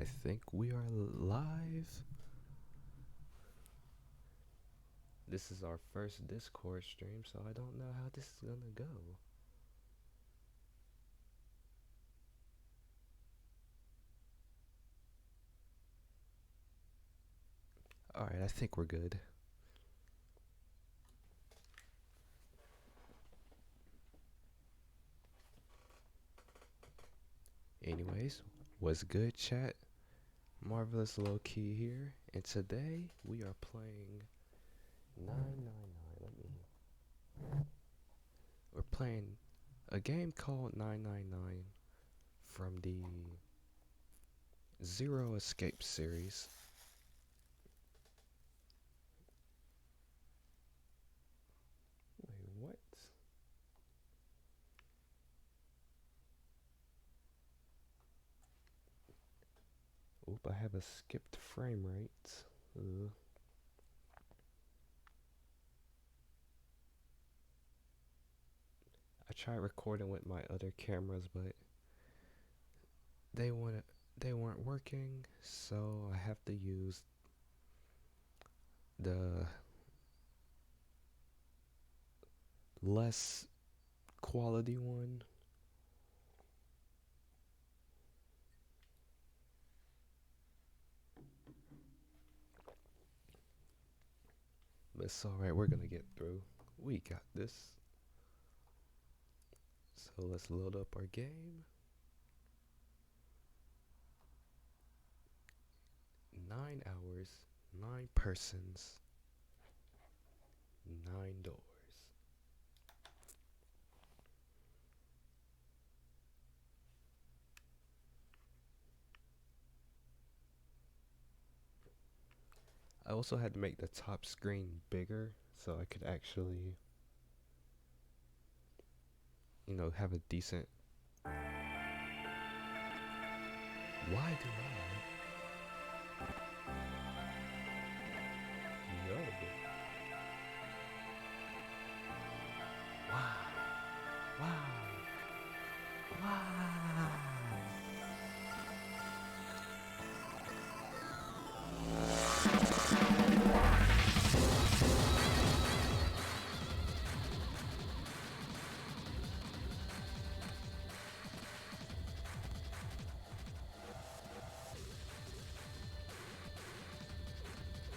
think we are live. This is our first Discord stream, so I don't know how this is gonna go. Alright, I think we're good. Anyways, what's good, chat? Marvelous Lowkey here, and today we are playing 999. We're playing a game called 999 from the Zero Escape series. Wait, what? Oop, I have a skipped frame rate. I tried recording with my other cameras, but they weren't working, so I have to use the less quality one. But it's alright, we're gonna get through. We got this. So let's load up our game. 9 hours, 9 persons, 9 doors. I also had to make the top screen bigger so I could actually, have a decent. Why do I? No. Wow. Wow. Wow.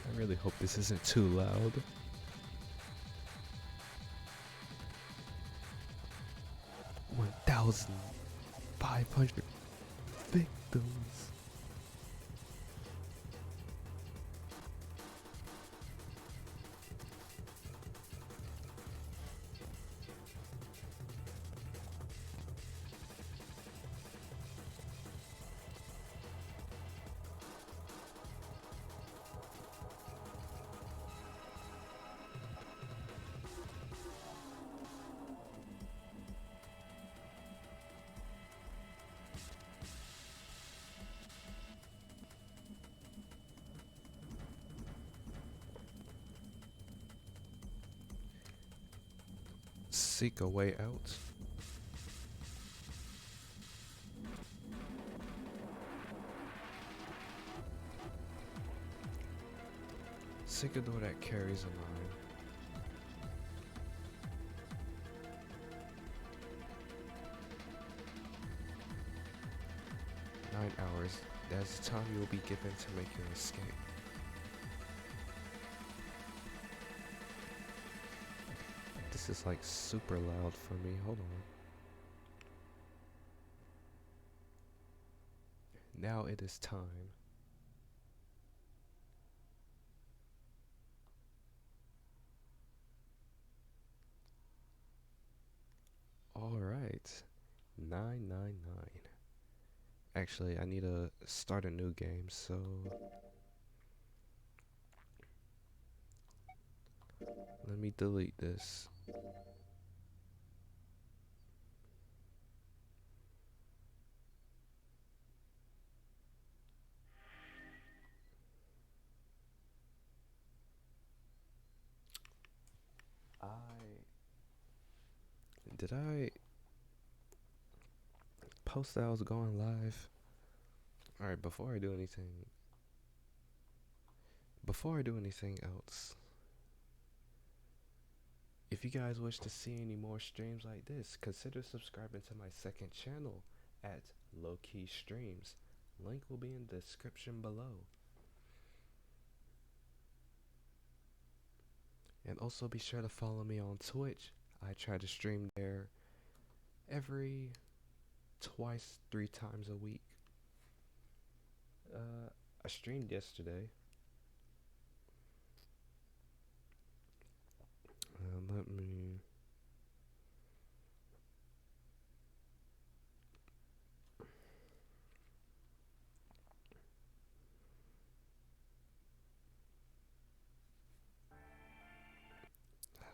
I really hope this isn't too loud. $1,500 victims. Seek a way out. Seek a door that carries a line. Nine hours. That's the time you will be given to make your escape. This is like super loud for me. Hold on. Now it is time. Alright. 999. Actually, I need to start a new game, so let me delete this. Did I post that I was going live? Alright, before I do anything else, if you guys wish to see any more streams like this, consider subscribing to my second channel at Lowkey Streams. Link will be in the description below. And also be sure to follow me on Twitch. I try to stream there every twice, 3 times a week. I streamed yesterday. Let me.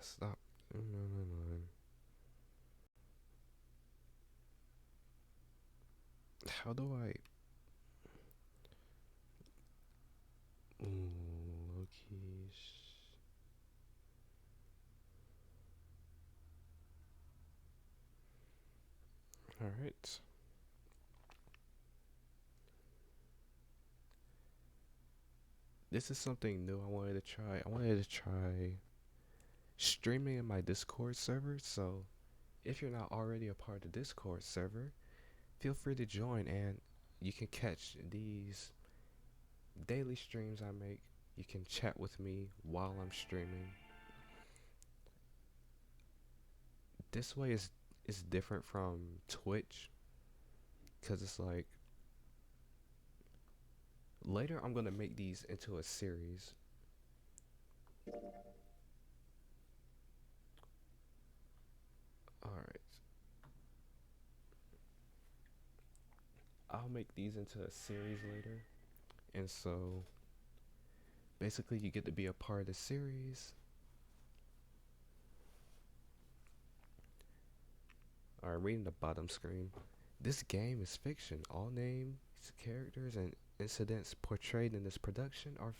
Stop. How do I? Lowkey. Alright. This is something new I wanted to try. I wanted to try streaming in my Discord server. So if you're not already a part of the Discord server, feel free to join and you can catch these daily streams I make. You can chat with me while I'm streaming. This way is different from Twitch, because it's like later I'm gonna make these into a series. Alright. I'll make these into a series later. And so basically you get to be a part of the series. Alright, reading the bottom screen. This game is fiction. All names, characters, and incidents portrayed in this production are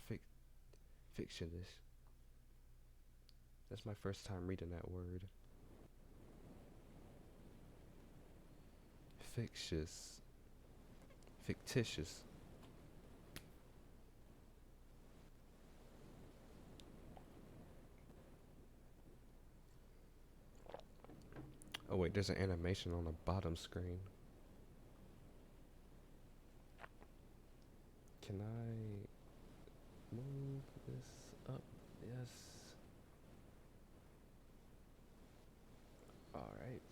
fictitious. That's my first time reading that word. Fictitious. Fictitious. Oh wait, there's an animation on the bottom screen. Can I move this up? Yes. Alright.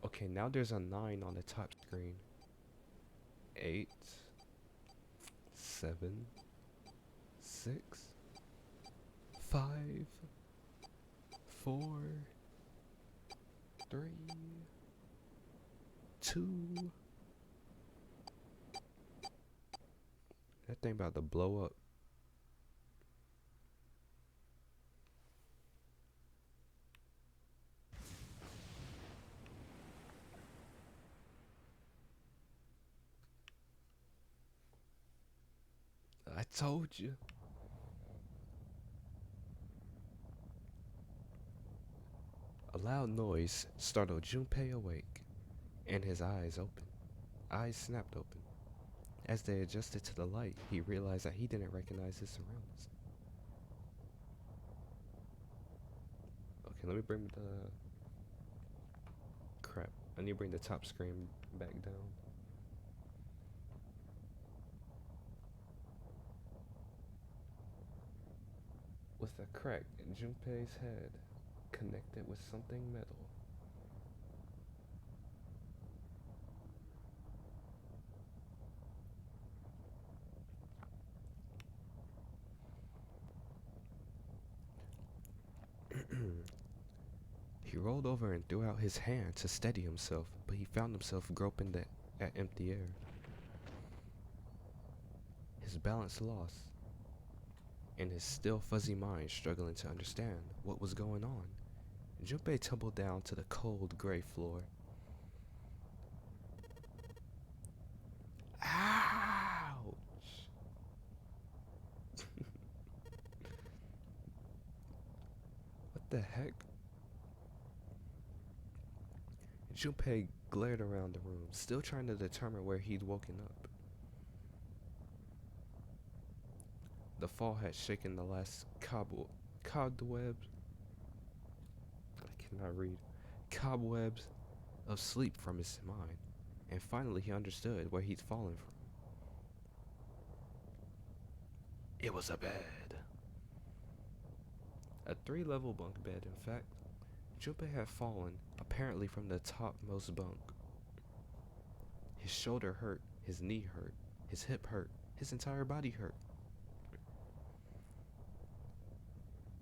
Okay, now there's a 9 on the top screen. 8, 7, 6, 5, 4, 3, 2. That thing about to blow up. I told you. A loud noise startled Junpei awake, and his eyes snapped open. As they adjusted to the light, he realized that he didn't recognize his surroundings. Okay, let me bring the... Crap, I need to bring the top screen back down. With a crack, Junpei's head connected with something metal. He rolled over and threw out his hand to steady himself, but he found himself groping at empty air. His balance lost, and his still fuzzy mind struggling to understand what was going on. Junpei tumbled down to the cold gray floor. Ouch! What the heck? Junpei glared around the room, still trying to determine where he'd woken up. The fall had shaken the last cobwebs. I cannot read. Cobwebs of sleep from his mind, and finally he understood where he'd fallen from. It was a bed. A 3-level bunk bed, in fact. Junpei had fallen, apparently from the topmost bunk. His shoulder hurt, his knee hurt, his hip hurt, his entire body hurt.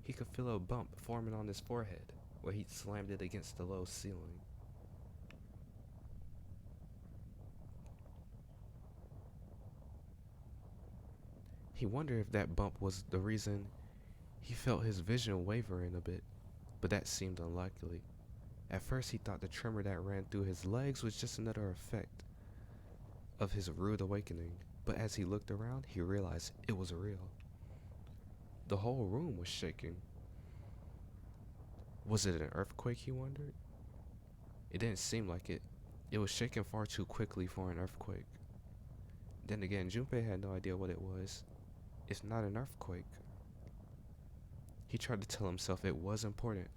He could feel a bump forming on his forehead, where he'd slammed it against the low ceiling. He wondered if that bump was the reason he felt his vision wavering a bit, but that seemed unlikely. At first he thought the tremor that ran through his legs was just another effect of his rude awakening, but as he looked around, he realized it was real. The whole room was shaking. Was it an earthquake, he wondered? It didn't seem like it. It was shaking far too quickly for an earthquake. Then again, Junpei had no idea what it was. It's not an earthquake. He tried to tell himself it was important.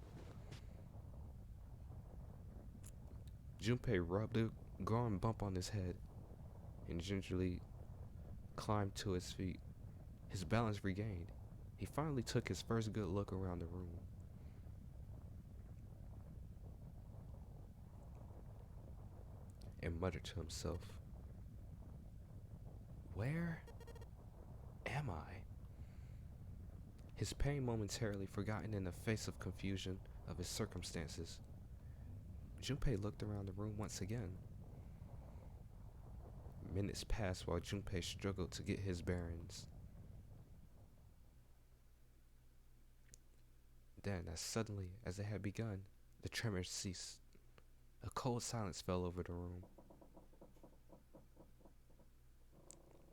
Junpei rubbed a growing bump on his head and gingerly climbed to his feet. His balance regained. He finally took his first good look around the room. And muttered to himself, "Where am I?" His pain momentarily forgotten in the face of confusion of his circumstances, Junpei looked around the room once again. Minutes passed while Junpei struggled to get his bearings. Then, as suddenly as it had begun, the tremors ceased. A cold silence fell over the room.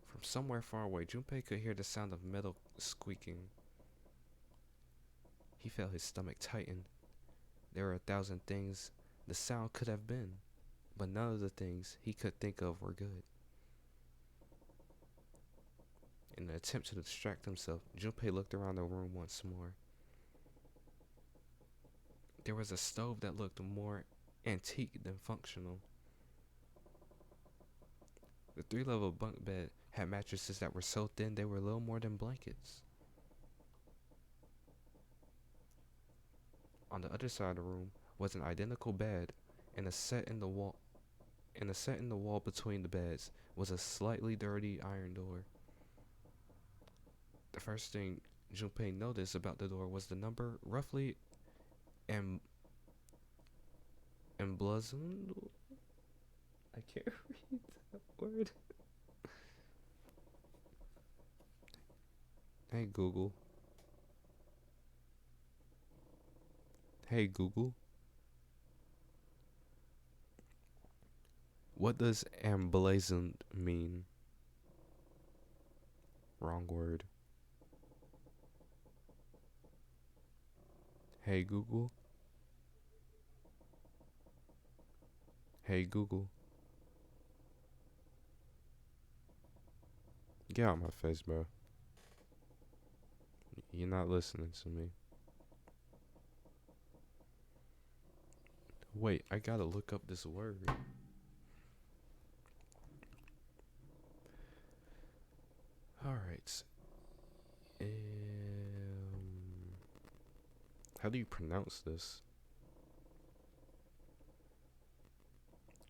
From somewhere far away, Junpei could hear the sound of metal squeaking. He felt his stomach tighten. There were 1,000 things the sound could have been, but none of the things he could think of were good. In an attempt to distract himself, Junpei looked around the room once more. There was a stove that looked more antique than functional. The 3-level bunk bed had mattresses that were so thin they were little more than blankets. On the other side of the room was an identical bed, and a set in the wall between the beds was a slightly dirty iron door. The first thing Junpei noticed about the door was the number roughly emblazoned. I can't read that word. Hey Google. Hey Google. What does emblazoned mean? Wrong word. Hey Google. Hey Google. Get out my face, bro. You're not listening to me. Wait, I gotta look up this word. Alright. How do you pronounce this?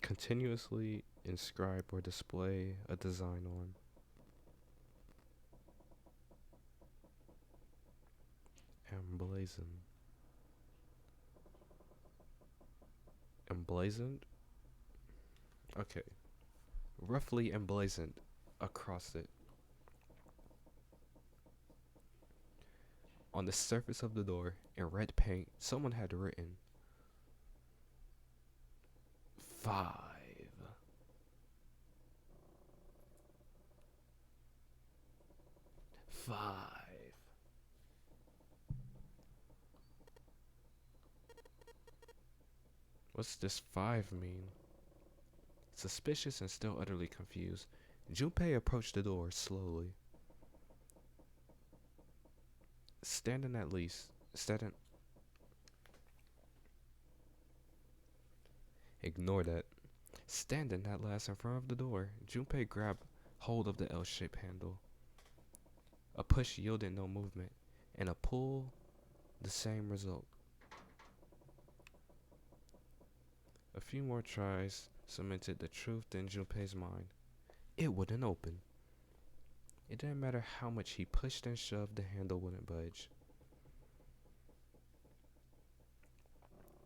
Continuously inscribe or display a design on. Emblazoned. Emblazoned? Okay. Roughly emblazoned across it. On the surface of the door, in red paint, someone had written 5. 5. What's this 5 mean? Suspicious and still utterly confused, Junpei approached the door slowly. Standing. Ignore that. Standing at last in front of the door, Junpei grabbed hold of the L-shaped handle. A push yielded no movement, and a pull the same result. A few more tries cemented the truth in Junpei's mind. It wouldn't open. It didn't matter how much he pushed and shoved, the handle wouldn't budge.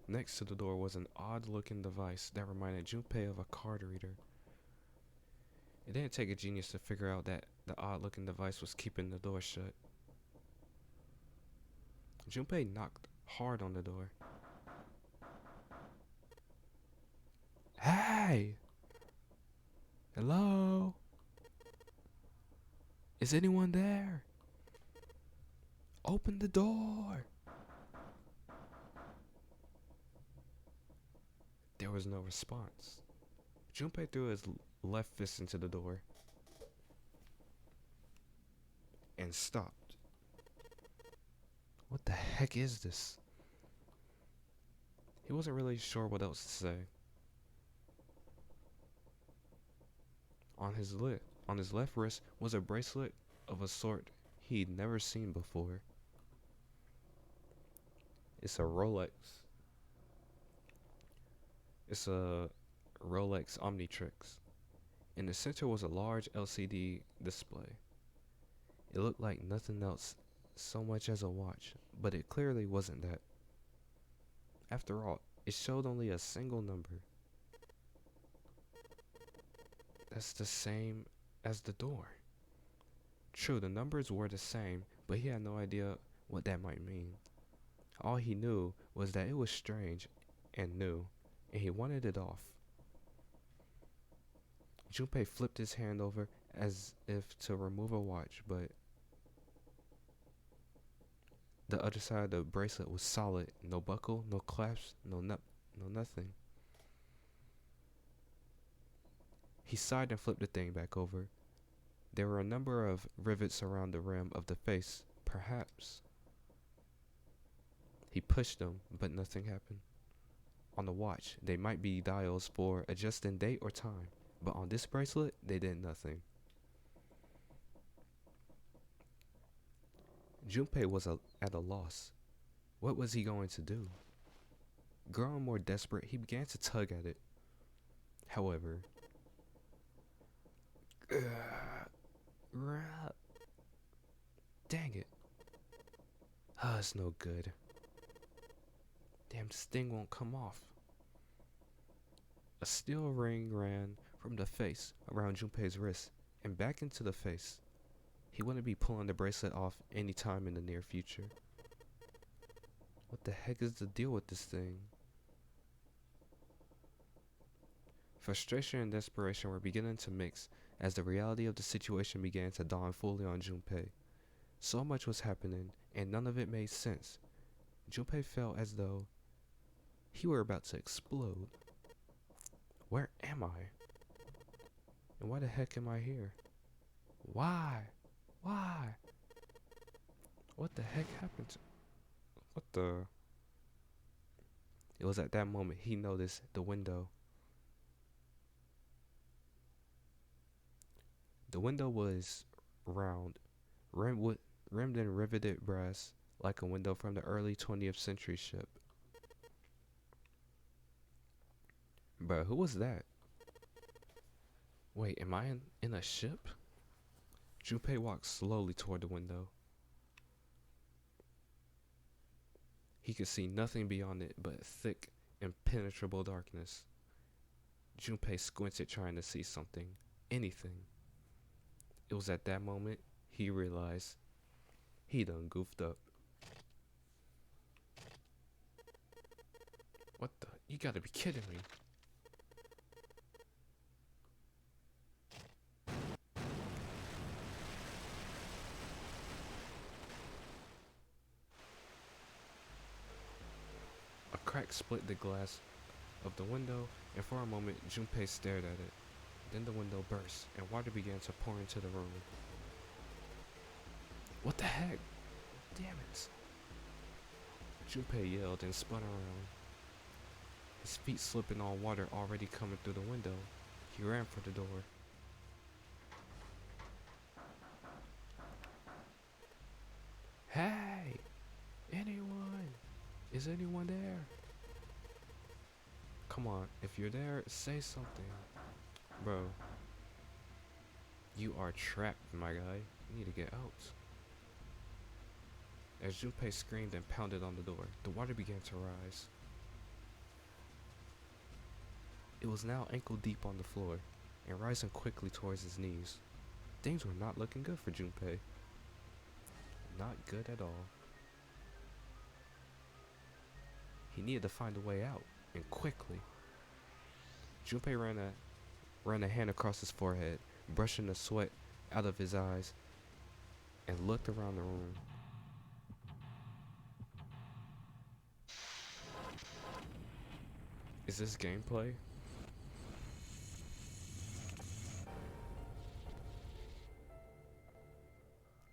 Next to the door was an odd-looking device that reminded Junpei of a card reader. It didn't take a genius to figure out that the odd-looking device was keeping the door shut. Junpei knocked hard on the door. Hey! Hello? Is anyone there? Open the door! There was no response. Junpei threw his left fist into the door and stopped. What the heck is this? He wasn't really sure what else to say. On his left wrist was a bracelet of a sort he'd never seen before. It's a Rolex. It's a Rolex Omnitrix. In the center was a large LCD display. It looked like nothing else so much as a watch, but it clearly wasn't that. After all, it showed only a single number. That's the same as the door. True, the numbers were the same, but he had no idea what that might mean. All he knew was that it was strange and new, and he wanted it off. Junpei flipped his hand over as if to remove a watch, but the other side of the bracelet was solid. No buckle, no clasp, no nothing. He sighed and flipped the thing back over. There were a number of rivets around the rim of the face, perhaps. He pushed them, but nothing happened. On the watch, they might be dials for adjusting date or time, but on this bracelet, they did nothing. Junpei was at a loss. What was he going to do? Growing more desperate, he began to tug at it. However, dang it. It's no good. Damn, this thing won't come off. A steel ring ran from the face around Junpei's wrist and back into the face. He wouldn't be pulling the bracelet off anytime in the near future. What the heck is the deal with this thing? Frustration and desperation were beginning to mix as the reality of the situation began to dawn fully on Junpei. So much was happening, and none of it made sense. Junpei felt as though he were about to explode. Where am I? And why the heck am I here? Why? Why? What the heck happened to... What the... It was at that moment he noticed the window. The window was round, rimmed in riveted brass, like a window from the early 20th century ship. Bruh, who was that? Wait, am I in a ship? Junpei walked slowly toward the window. He could see nothing beyond it but thick, impenetrable darkness. Junpei squinted trying to see something, anything. It was at that moment he realized he done goofed up. What the? You gotta be kidding me. A crack split the glass of the window, and for a moment Junpei stared at it. Then the window burst, and water began to pour into the room. What the heck? Damn it! Junpei yelled and spun around, his feet slipping on water already coming through the window. He ran for the door. Hey! Anyone? Is anyone there? Come on, if you're there, say something. Bro, you are trapped, my guy. You need to get out. As Junpei screamed and pounded on the door, the water began to rise. It was now ankle deep on the floor, and rising quickly towards his knees. Things were not looking good for Junpei. Not good at all. He needed to find a way out, and quickly. Junpei ran a hand across his forehead, brushing the sweat out of his eyes, and looked around the room. Is this gameplay?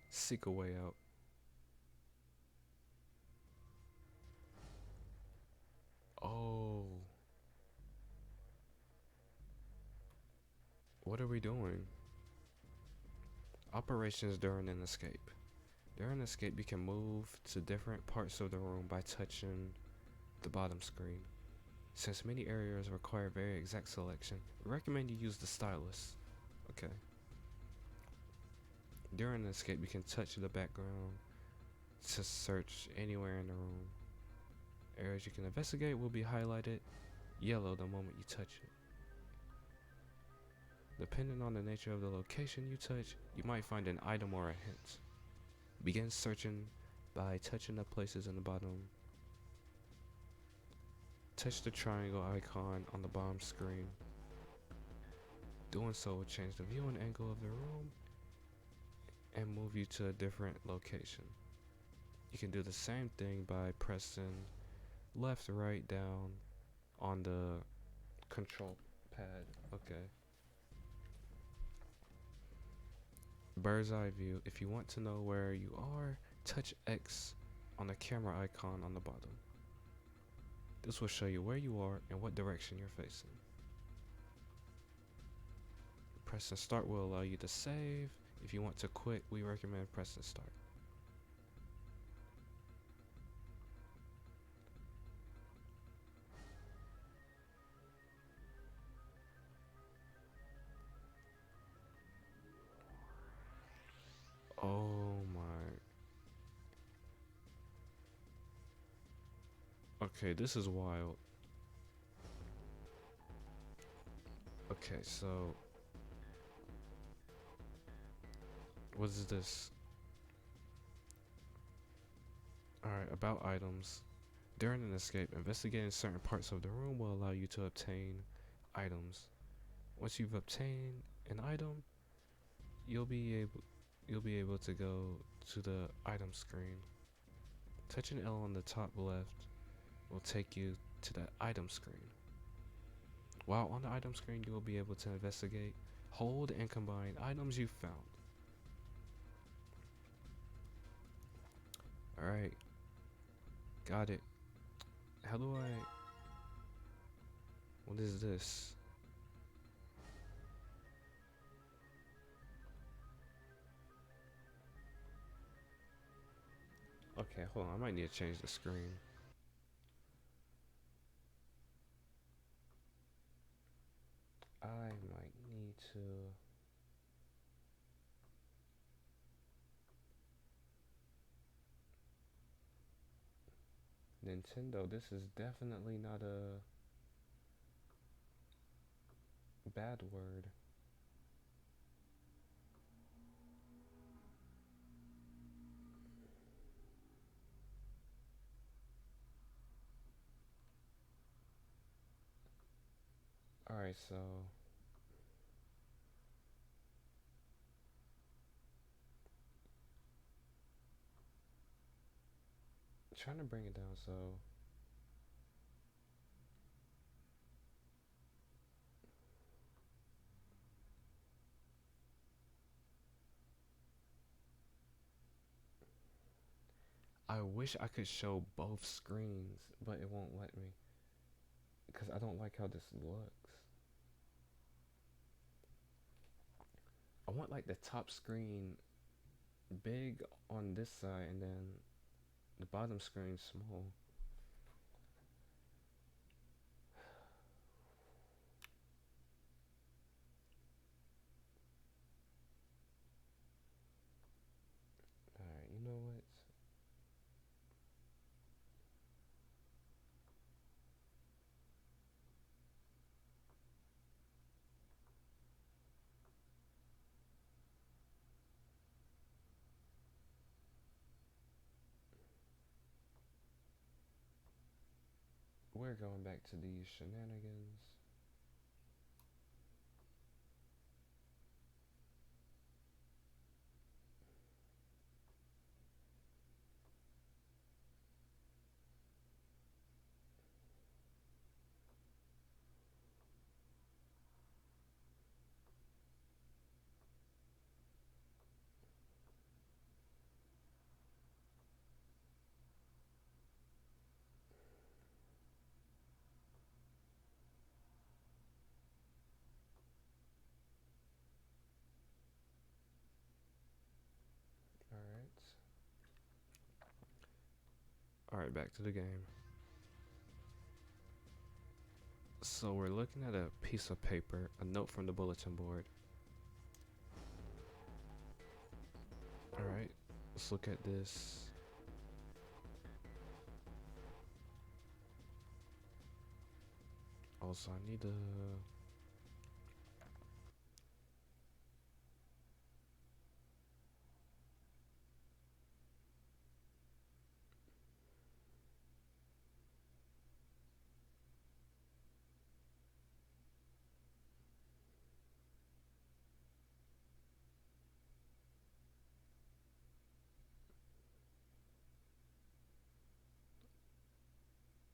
Seek a way out. Oh. What are we doing? Operations during an escape. During an escape, you can move to different parts of the room by touching the bottom screen. Since many areas require very exact selection, we recommend you use the stylus. Okay. During an escape, you can touch the background to search anywhere in the room. Areas you can investigate will be highlighted yellow the moment you touch it. Depending on the nature of the location you touch, you might find an item or a hint. Begin searching by touching the places in the bottom. Touch the triangle icon on the bottom screen. Doing so will change the viewing angle of the room and move you to a different location. You can do the same thing by pressing left, right, down on the control pad. Okay. Bird's eye view. If you want to know where you are, touch X on the camera icon on the bottom. This will show you where you are and what direction you're facing. Pressing start will allow you to save. If you want to quit, we recommend pressing start. Oh my. Okay, this is wild. Okay, so what is this? Alright, about items. During an escape, investigating certain parts of the room will allow you to obtain items. Once you've obtained an item, you'll be able to go to the item screen. Touching L on the top left will take you to the item screen. While on the item screen, you will be able to investigate, hold, and combine items you found. Alright. Got it. How do I... What is this? Okay, hold on. I might need to change the screen. I might need to... Nintendo, this is definitely not a bad word. Alright, so... trying to bring it down, so... I wish I could show both screens, but it won't let me. Because I don't like how this looks. I want like the top screen big on this side and then the bottom screen small. Alright, you know what? We're going back to these shenanigans. Alright. Alright, back to the game. So we're looking at a piece of paper, a note from the bulletin board. Alright, let's look at this. Also, I need to...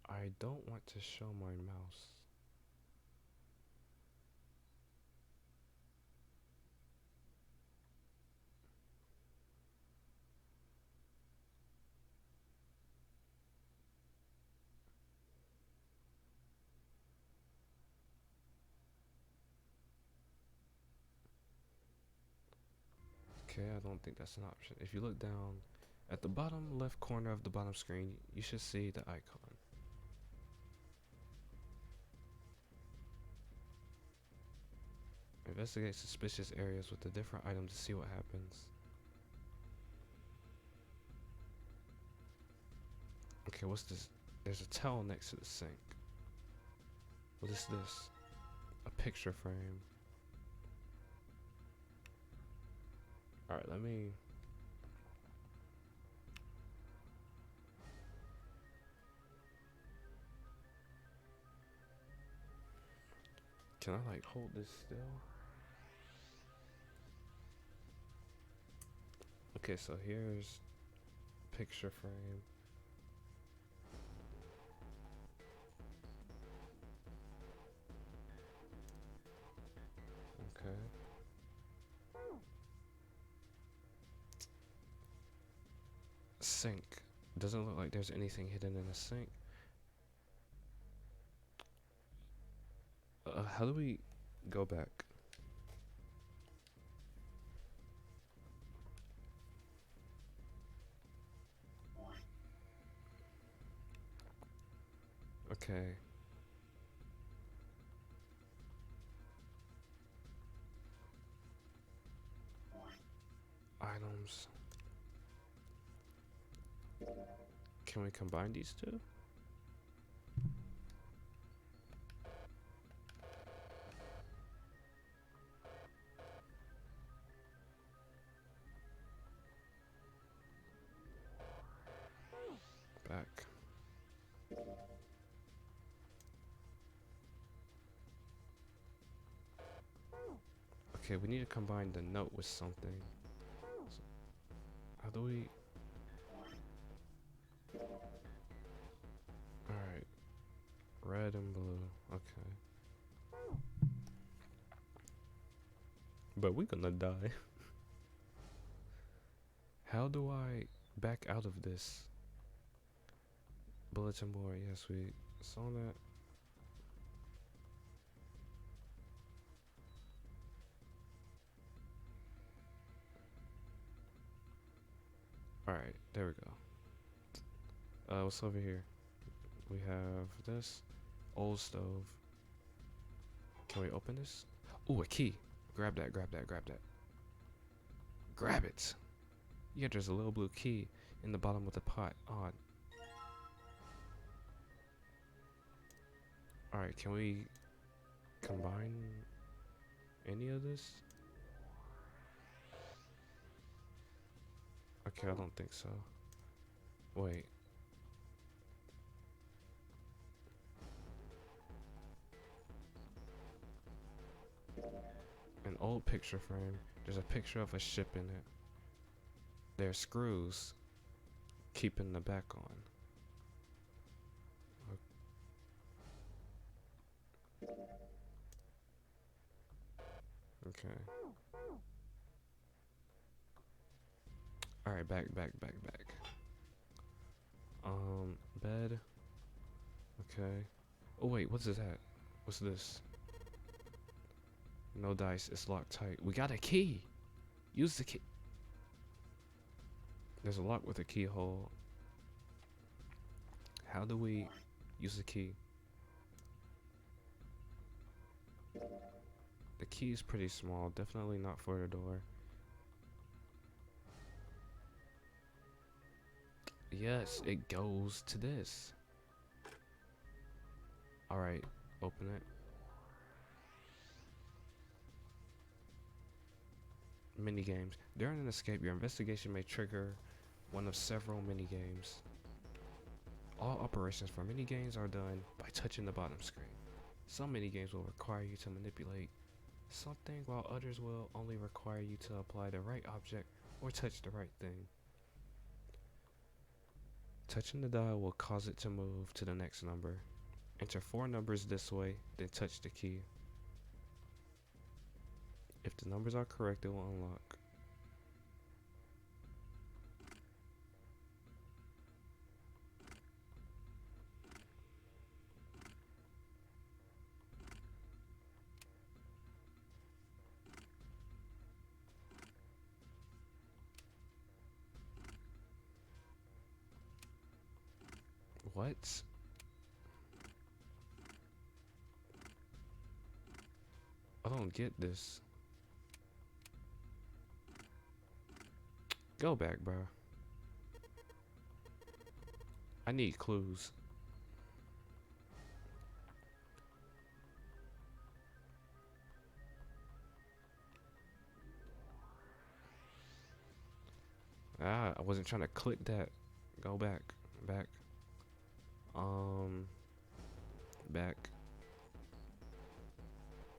I don't want to show my mouse. Okay, I don't think that's an option. If you look down at the bottom left corner of the bottom screen, you should see the icon. Investigate suspicious areas with a different item to see what happens. Okay, what's this? There's a towel next to the sink. What is this? A picture frame. Alright, let me... Can I like hold this still? Okay, so here's picture frame. Okay. Sink. Doesn't look like there's anything hidden in the sink. How do we go back? Okay. Items. Can we combine these two? Back. Okay, we need to combine the note with something. So, how do we... Alright. Red and blue. Okay. But we're gonna die. How do I back out of this? Bulletin board. Yes, we saw that. All right, there we go. What's over here? We have this old stove. Can we open this? Ooh, a key. Grab that, grab that, grab that. Grab it. Yeah, there's a little blue key in the bottom of the pot. Odd. Alright, can we combine any of this? Okay, I don't think so. Wait. An old picture frame. There's a picture of a ship in it. There's screws keeping the back on. Okay. Alright, back. Bed. Okay. Oh wait, what's this at? What's this? No dice, it's locked tight. We got a key! Use the key. There's a lock with a keyhole. How do we use the key? The key is pretty small, definitely not for the door. Yes, it goes to this. Alright, open it. Mini games. During an escape, your investigation may trigger one of several mini games. All operations for mini games are done by touching the bottom screen. Some mini games will require you to manipulate something, while others will only require you to apply the right object or touch the right thing. Touching the dial will cause it to move to the next number. Enter 4 numbers this way, then touch the key. If the numbers are correct, it will unlock. What? I don't get this. Go back, bro. I need clues. Ah, I wasn't trying to click that. Go back. Back. Back.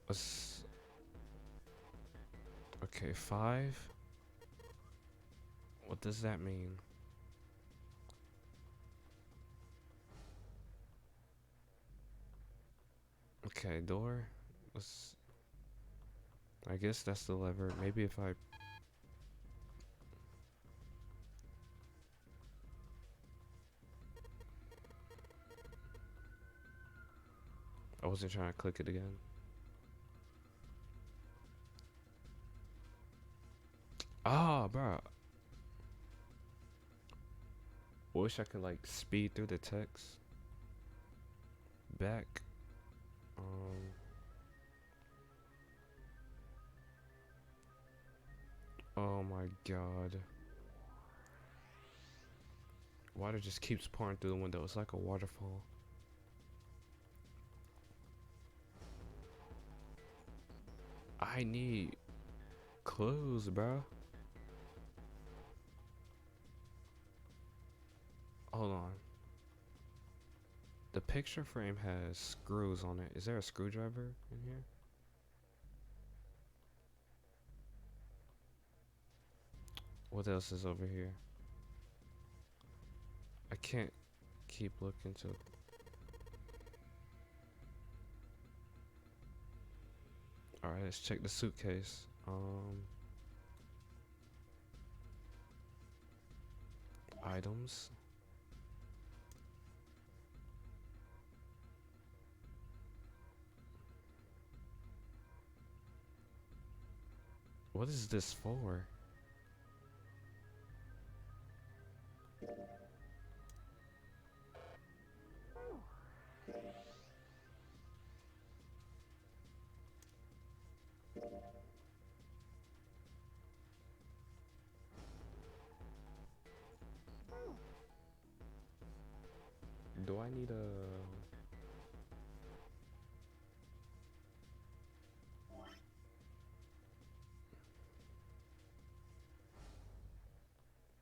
Let's. Okay, 5. What does that mean? Okay, door. Let's. I guess that's the lever. Maybe if I. I wasn't trying to click it again. Ah, bro. Wish I could like speed through the text. Back. Oh my god. Water just keeps pouring through the window. It's like a waterfall. I need clues, bro. Hold on. The picture frame has screws on it. Is there a screwdriver in here? What else is over here? I can't keep looking to. Alright, let's check the suitcase. Items. What is this for? Do I need a...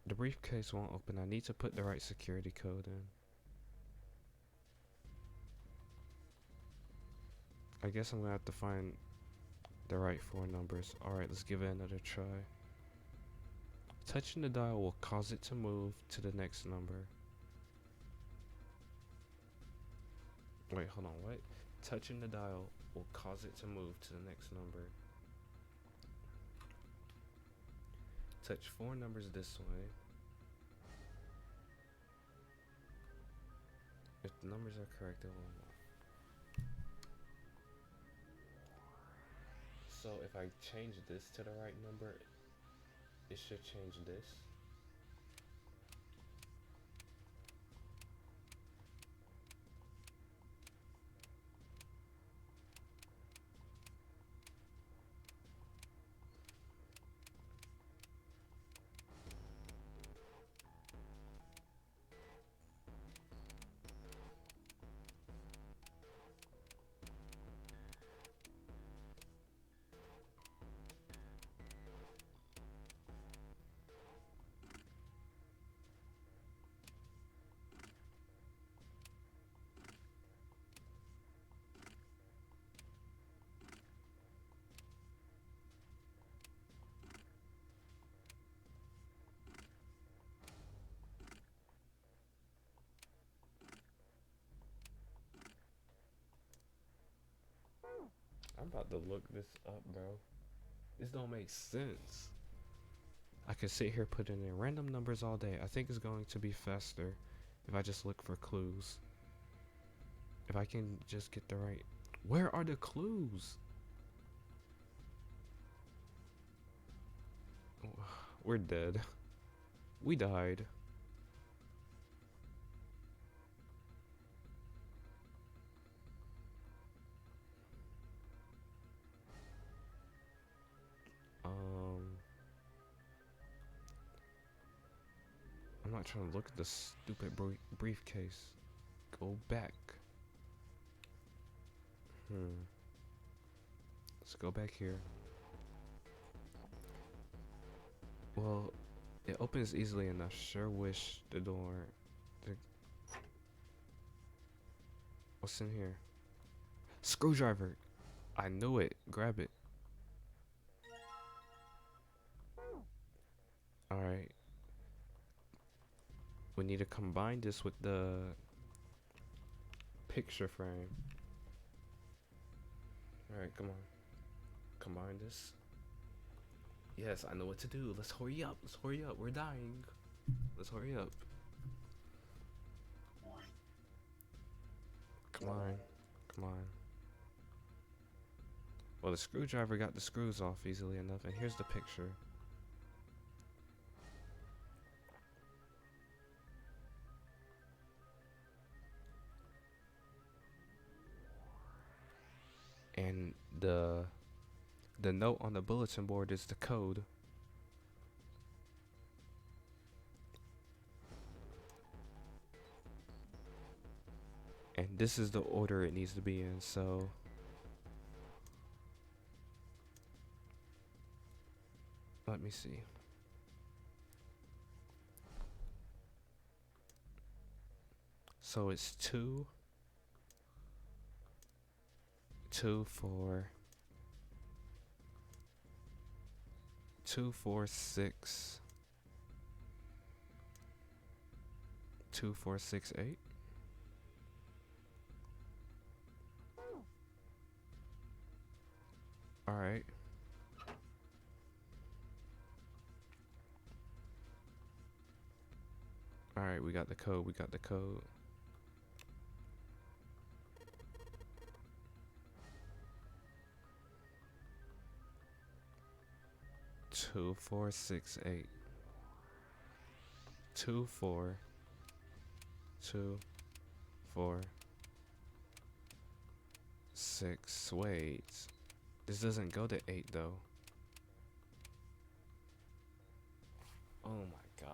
The briefcase won't open. I need to put the right security code in. I guess I'm gonna have to find the right 4 numbers. Alright, let's give it another try. Touching the dial will cause it to move to the next number. Wait, hold on, what? Touching the dial will cause it to move to the next number. Touch 4 numbers this way. If the numbers are correct, it will move. So if I change this to the right number, it should change this. I'm about to look this up, bro. This don't make sense. I could sit here putting in random numbers all day. I think it's going to be faster if I just look for clues. If I can just get the right... Where are the clues? We're dead. We died. I'm not trying to look at the stupid briefcase. Go back. Let's go back here. Well, it opens easily enough. Sure wish the door... What's in here? Screwdriver! I knew it. Grab it. Alright. We need to combine this with the picture frame. Alright, come on. Combine this. Yes, I know what to do. Let's hurry up. Let's hurry up. We're dying. Let's hurry up. Come on. Come on. Well, the screwdriver got the screws off easily enough, and here's the picture. And the note on the bulletin board is the code. And this is the order it needs to be in, so... Let me see. So it's 2, 4, 2, 4, 6, 2, 4, 6, 8. All right. All right, we got the code. We got the code. 2468. 24246. Wait. This doesn't go to 8 though. Oh my gosh.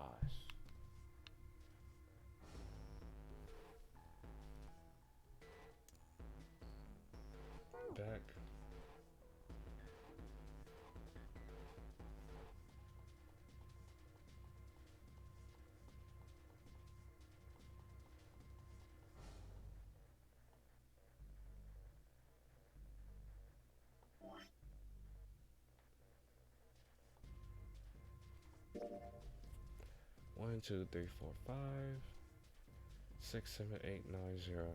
Back. One, two, three, four, 5, 6, 7, 8, 9, 0.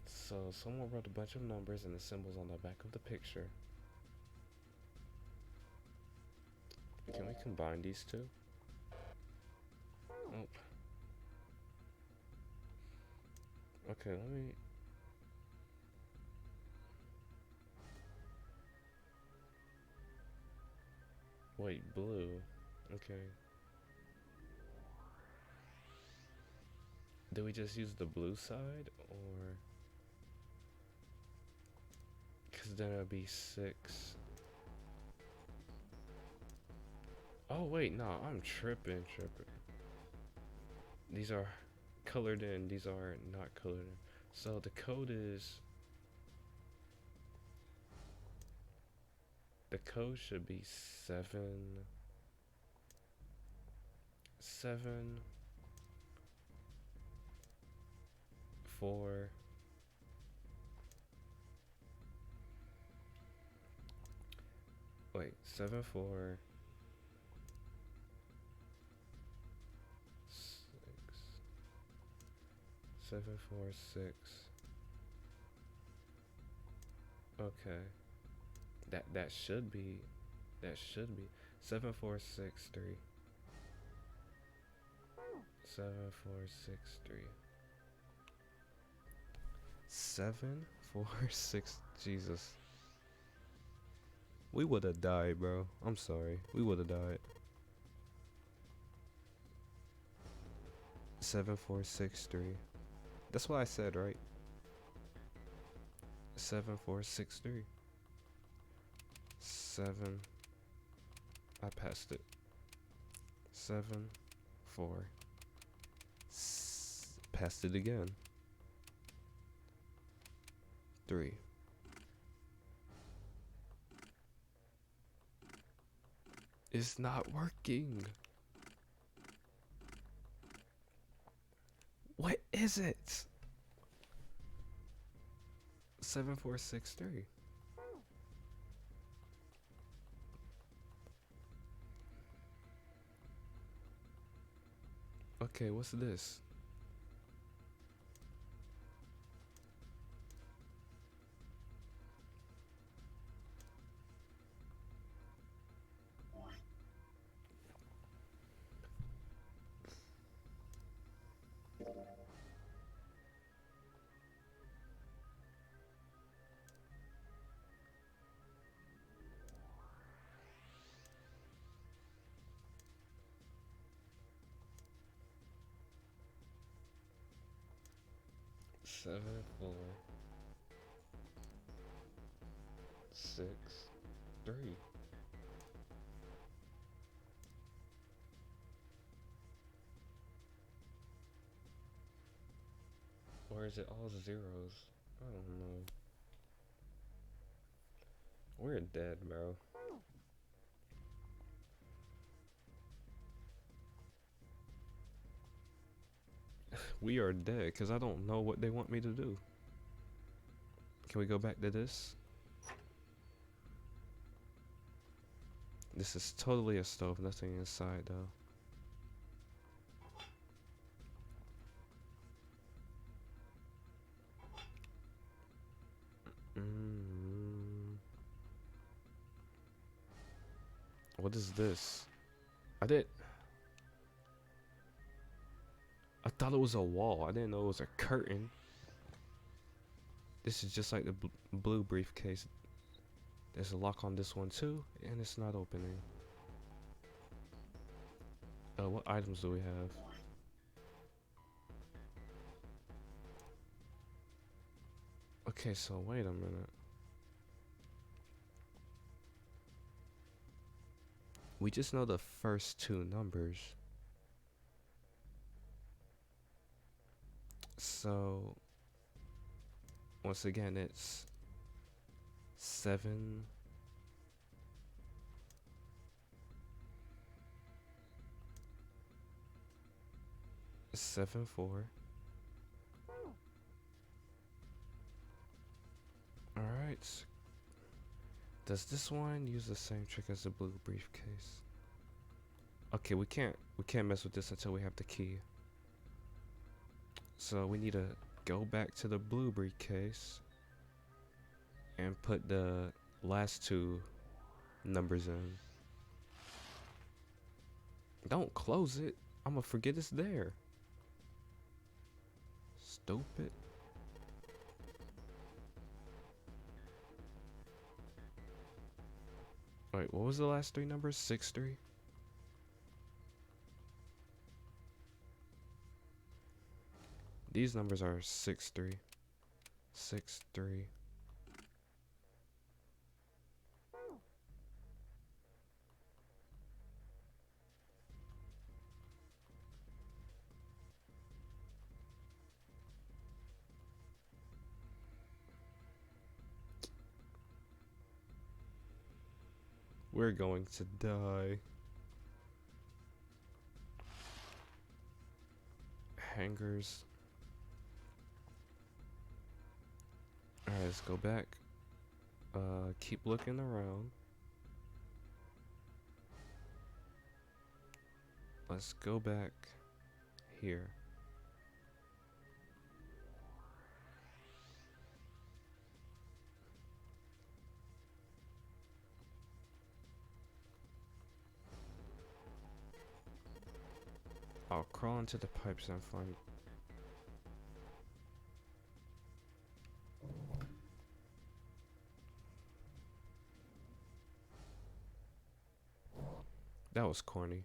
So someone wrote a bunch of numbers and the symbols on the back of the picture. Can we combine these two? Oh. Okay, let me... Wait, blue. Okay. Do we just use the blue side, or... Because then it'll be 6. Oh, wait, no, I'm tripping. These are colored in, these are not colored in. So the code is... The code should be 7... 7... 4... Wait, 7, 4... 6... 7, 4, 6... Okay. That should be 7, 4, 6, 3. 7, 4, 6, 3. 7, 4, 6. Jesus. We would have died, bro. I'm sorry. We would have died. 7, 4, 6, 3. That's what I said, right? 7, 4, 6, 3. 7. I passed it. 7, 4. Passed it again. 3. It's not working. What is it? 7, 4, 6, 3. Okay, what's this? Seven, 4, 6, 3. Or is it all zeros? I don't know. We're dead, bro. We are dead because I don't know what they want me to do. Can we go back to this? This is totally a stove, nothing inside though. What is this? I thought it was a wall. I didn't know it was a curtain. This is just like the blue briefcase. There's a lock on this one too, and it's not opening. What items do we have? Okay, so wait a minute. We just know the first two numbers. So, once again, it's 7, 7, 4. Alright. Does this one use the same trick as the blue briefcase? Okay, we can't mess with this until we have the key. So we need to go back to the blue briefcase and put the last two numbers in. Don't close it. I'm gonna forget it's there. Stupid. Wait, what was the last three numbers? 6, 3? These numbers are 6, 3. 6, 3. We're going to die. Hangers. Alright, let's go back. Keep looking around. Let's go back here. I'll crawl into the pipes and find. That was corny.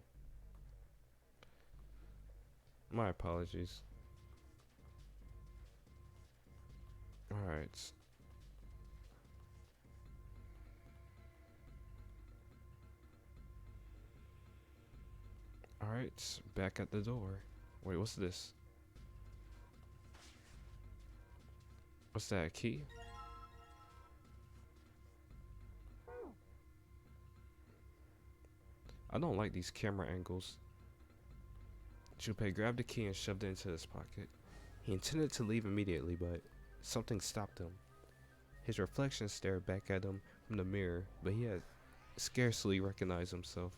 My apologies. Alright. Alright, back at the door. Wait, what's this? What's that, a key? I don't like these camera angles. Junpei grabbed the key and shoved it into his pocket. He intended to leave immediately, but something stopped him. His reflection stared back at him from the mirror, but he had scarcely recognized himself.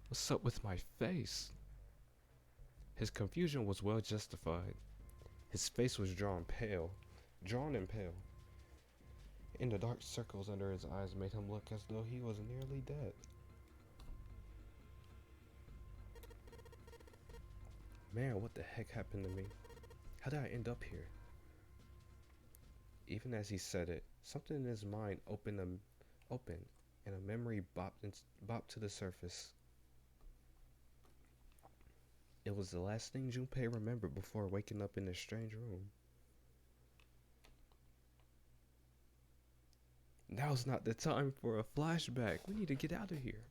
What's up with my face? His confusion was well justified. His face was drawn and pale. And the dark circles under his eyes made him look as though he was nearly dead. Man, what the heck happened to me? How did I end up here? Even as he said it, something in his mind opened, and a memory bopped to the surface. It was the last thing Junpei remembered before waking up in this strange room. Now's not the time for a flashback. We need to get out of here.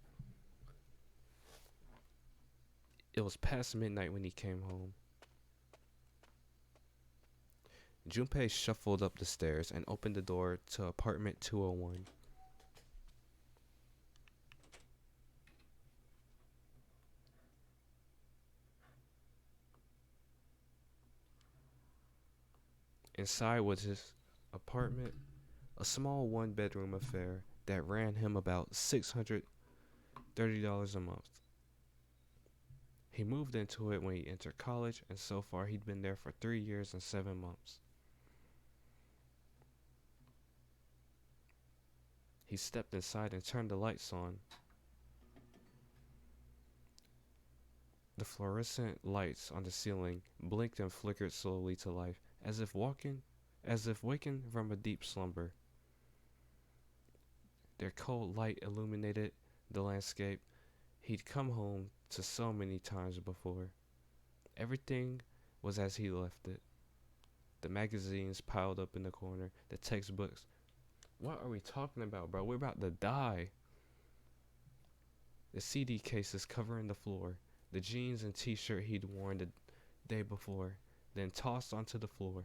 It was past midnight when he came home. Junpei shuffled up the stairs and opened the door to apartment 201. Inside was his apartment, a small one-bedroom affair that ran him about $630 a month. He moved into it when he entered college, and so far he'd been there for 3 years and 7 months. He stepped inside and turned the lights on. The fluorescent lights on the ceiling blinked and flickered slowly to life, as if waking from a deep slumber. Their cold light illuminated the landscape he'd come home to so many times before. Everything was as he left it. The magazines piled up in the corner, the textbooks. What are we talking about, bro? We're about to die. The CD cases covering the floor, the jeans and t-shirt he'd worn the day before, then tossed onto the floor.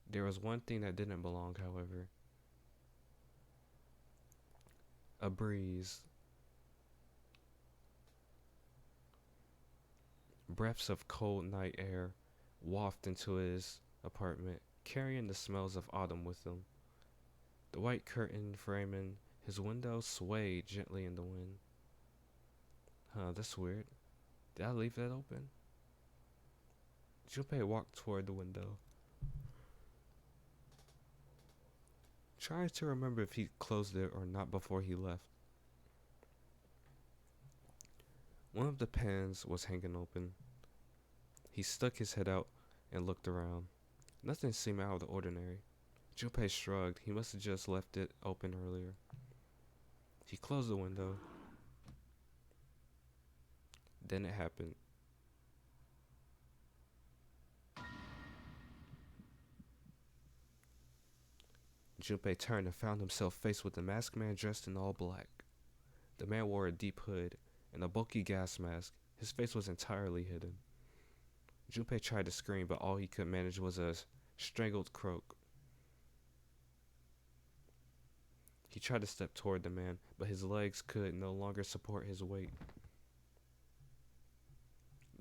There was one thing that didn't belong, however. A breeze. Breaths of cold night air wafted into his apartment, carrying the smells of autumn with them. The white curtain framing his window swayed gently in the wind. Huh, that's weird. Did I leave that open? Junpei walked toward the window, trying to remember if he closed it or not before he left. One of the pans was hanging open. He stuck his head out and looked around. Nothing seemed out of the ordinary. Junpei shrugged. He must have just left it open earlier. He closed the window. Then it happened. Junpei turned and found himself faced with a masked man dressed in all black. The man wore a deep hood and a bulky gas mask. His face was entirely hidden. Junpei tried to scream, but all he could manage was a strangled croak. He tried to step toward the man, but his legs could no longer support his weight.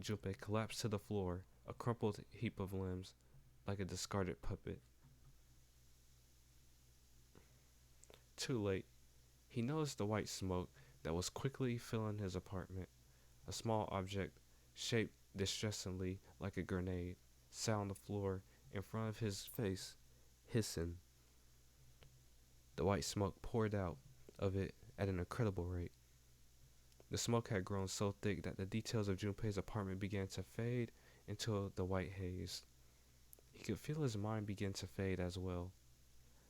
Junpei collapsed to the floor, a crumpled heap of limbs, like a discarded puppet. Too late. He noticed the white smoke that was quickly filling his apartment. A small object, shaped distressingly like a grenade, sat on the floor in front of his face, hissing. The white smoke poured out of it at an incredible rate. The smoke had grown so thick that the details of Junpei's apartment began to fade into the white haze. He could feel his mind begin to fade as well.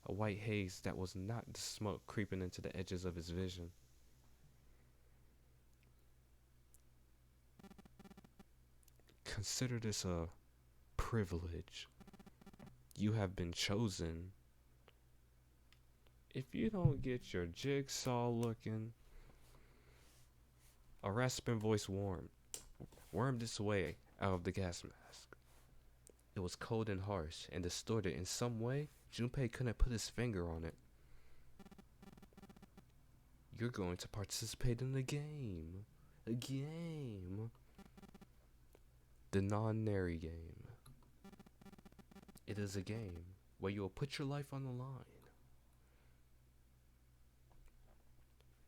A white haze that was not the smoke creeping into the edges of his vision. Consider this a privilege. You have been chosen. If you don't get your jigsaw looking, a rasping voice wormed its way out of the gas mask. It was cold and harsh and distorted in some way. Junpei couldn't put his finger on it. You're going to participate in the game. A game. The non-nary game. It is a game where you will put your life on the line.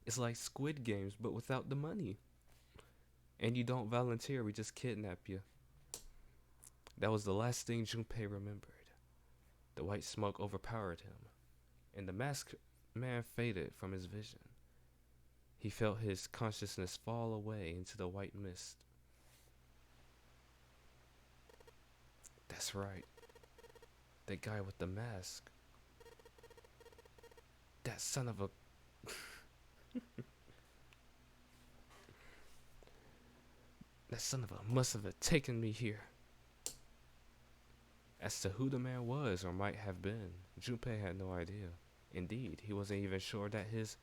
It's like Squid Games, but without the money. And you don't volunteer, we just kidnap you. That was the last thing Junpei remembered. The white smoke overpowered him, and the masked man faded from his vision. He felt his consciousness fall away into the white mist. That's right. That guy with the mask. That son of a... That son of a must have taken me here. As to who the man was or might have been, Junpei had no idea. Indeed, he wasn't even sure that his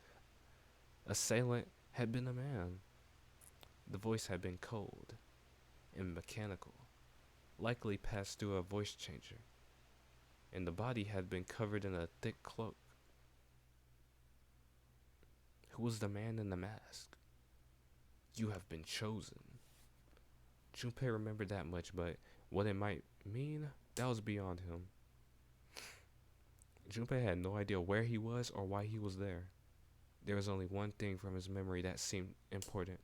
assailant had been a man. The voice had been cold and mechanical, likely passed through a voice changer, and the body had been covered in a thick cloak. Who was the man in the mask? You have been chosen. Junpei remembered that much, but what it might mean, that was beyond him. Junpei had no idea where he was or why he was there. There was only one thing from his memory that seemed important.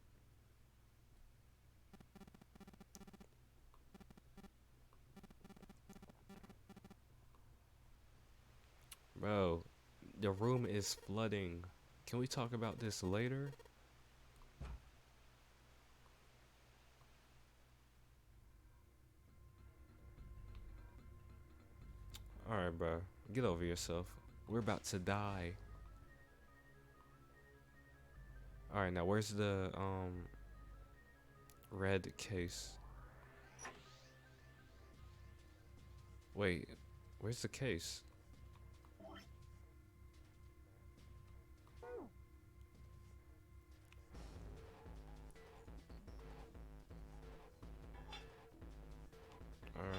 Bro, the room is flooding. Can we talk about this later? Alright, bro. Get over yourself. We're about to die. Alright, now where's the red case? Wait, where's the case? Alright.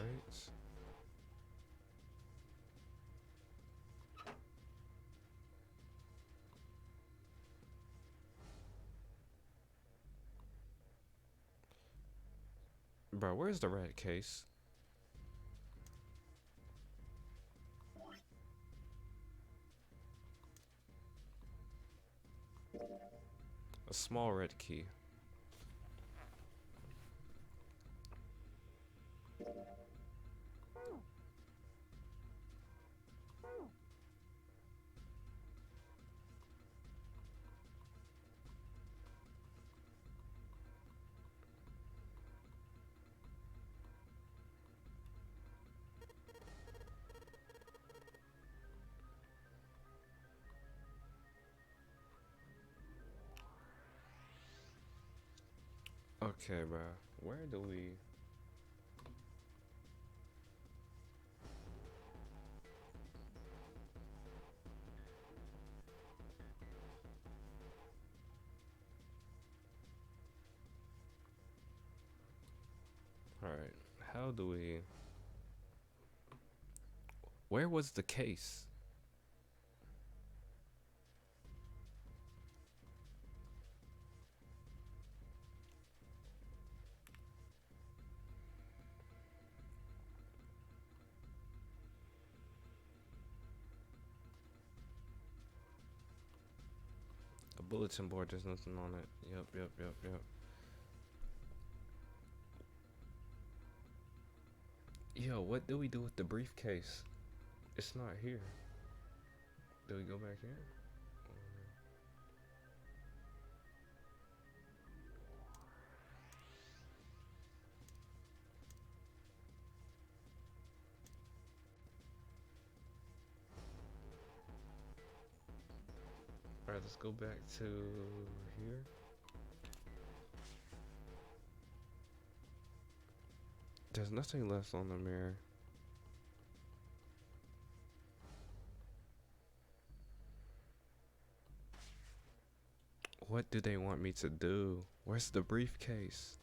Bro, where's the red case? A small red key. Okay, bro. Where do we... Alright. How do we... Where was the case? A bulletin board, there's nothing on it. Yep. Yo, what do we do with the briefcase? It's not here. Do we go back in? Alright, let's go back to here. There's nothing left on the mirror. What do they want me to do? Where's the briefcase?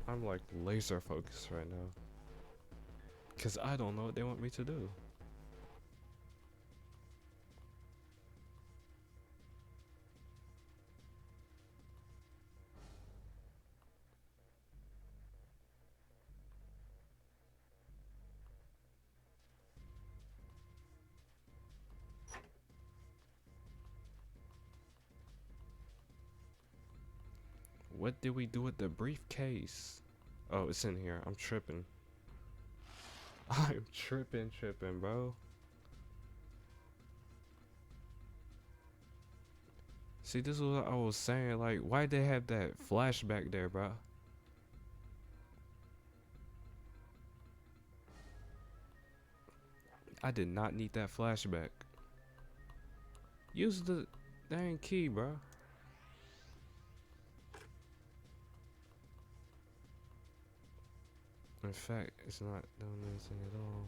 I'm like laser focused right now. Cause I don't know what they want me to do. What did we do with the briefcase? Oh, it's in here. I'm tripping. I'm tripping, bro. See, this is what I was saying. Like, why'd they have that flashback there, bro? I did not need that flashback. Use the dang key, bro. In fact, it's not doing anything at all.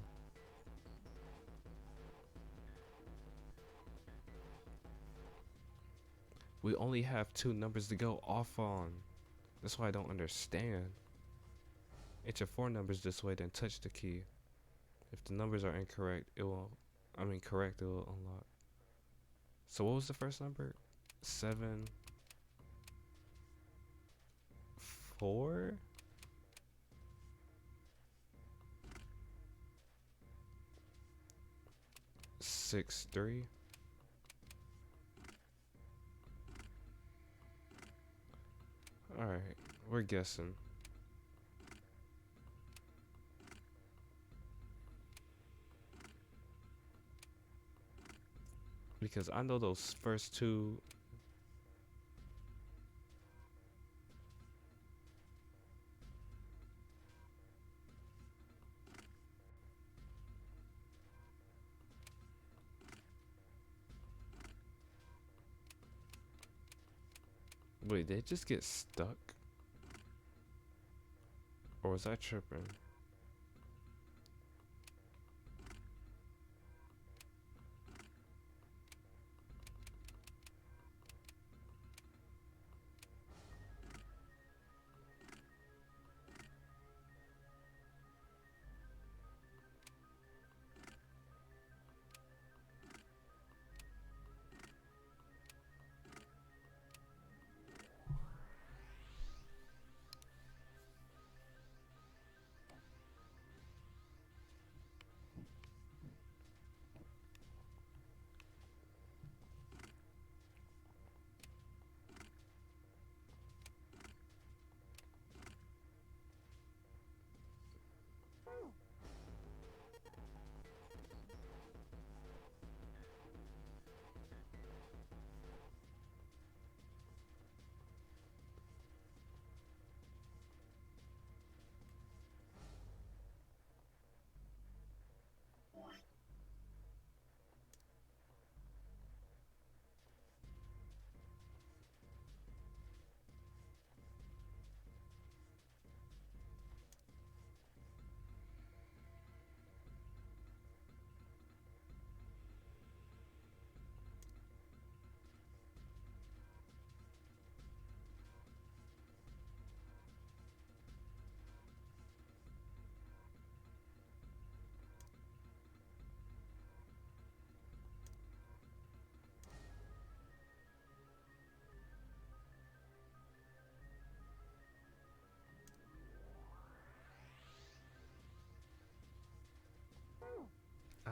We only have two numbers to go off on. That's why I don't understand. Enter four numbers this way, then touch the key. If the numbers are incorrect, correct, it will unlock. So what was the first number? 7, 4? 6, 3? Alright, we're guessing. Because I know those first two. Wait, did it just get stuck? Or was I tripping?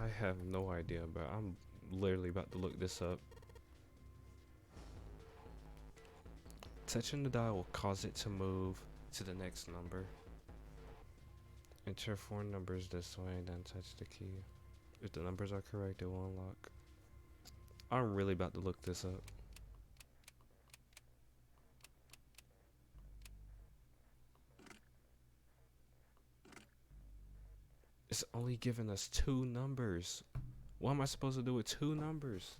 I have no idea, but I'm literally about to look this up. Touching the dial will cause it to move to the next number. Enter four numbers this way and then touch the key. If the numbers are correct, it will unlock. I'm really about to look this up. It's only giving us two numbers. What am I supposed to do with two numbers?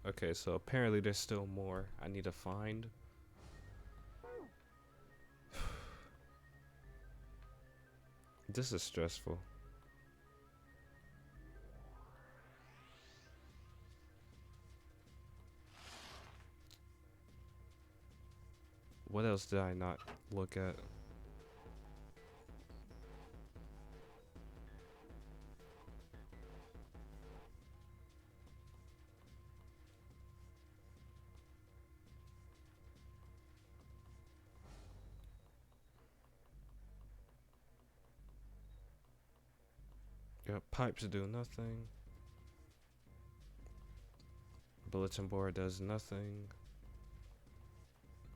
Okay, so apparently there's still more I need to find. This is stressful. What else did I not look at? Yep, pipes do nothing. Bulletin board does nothing.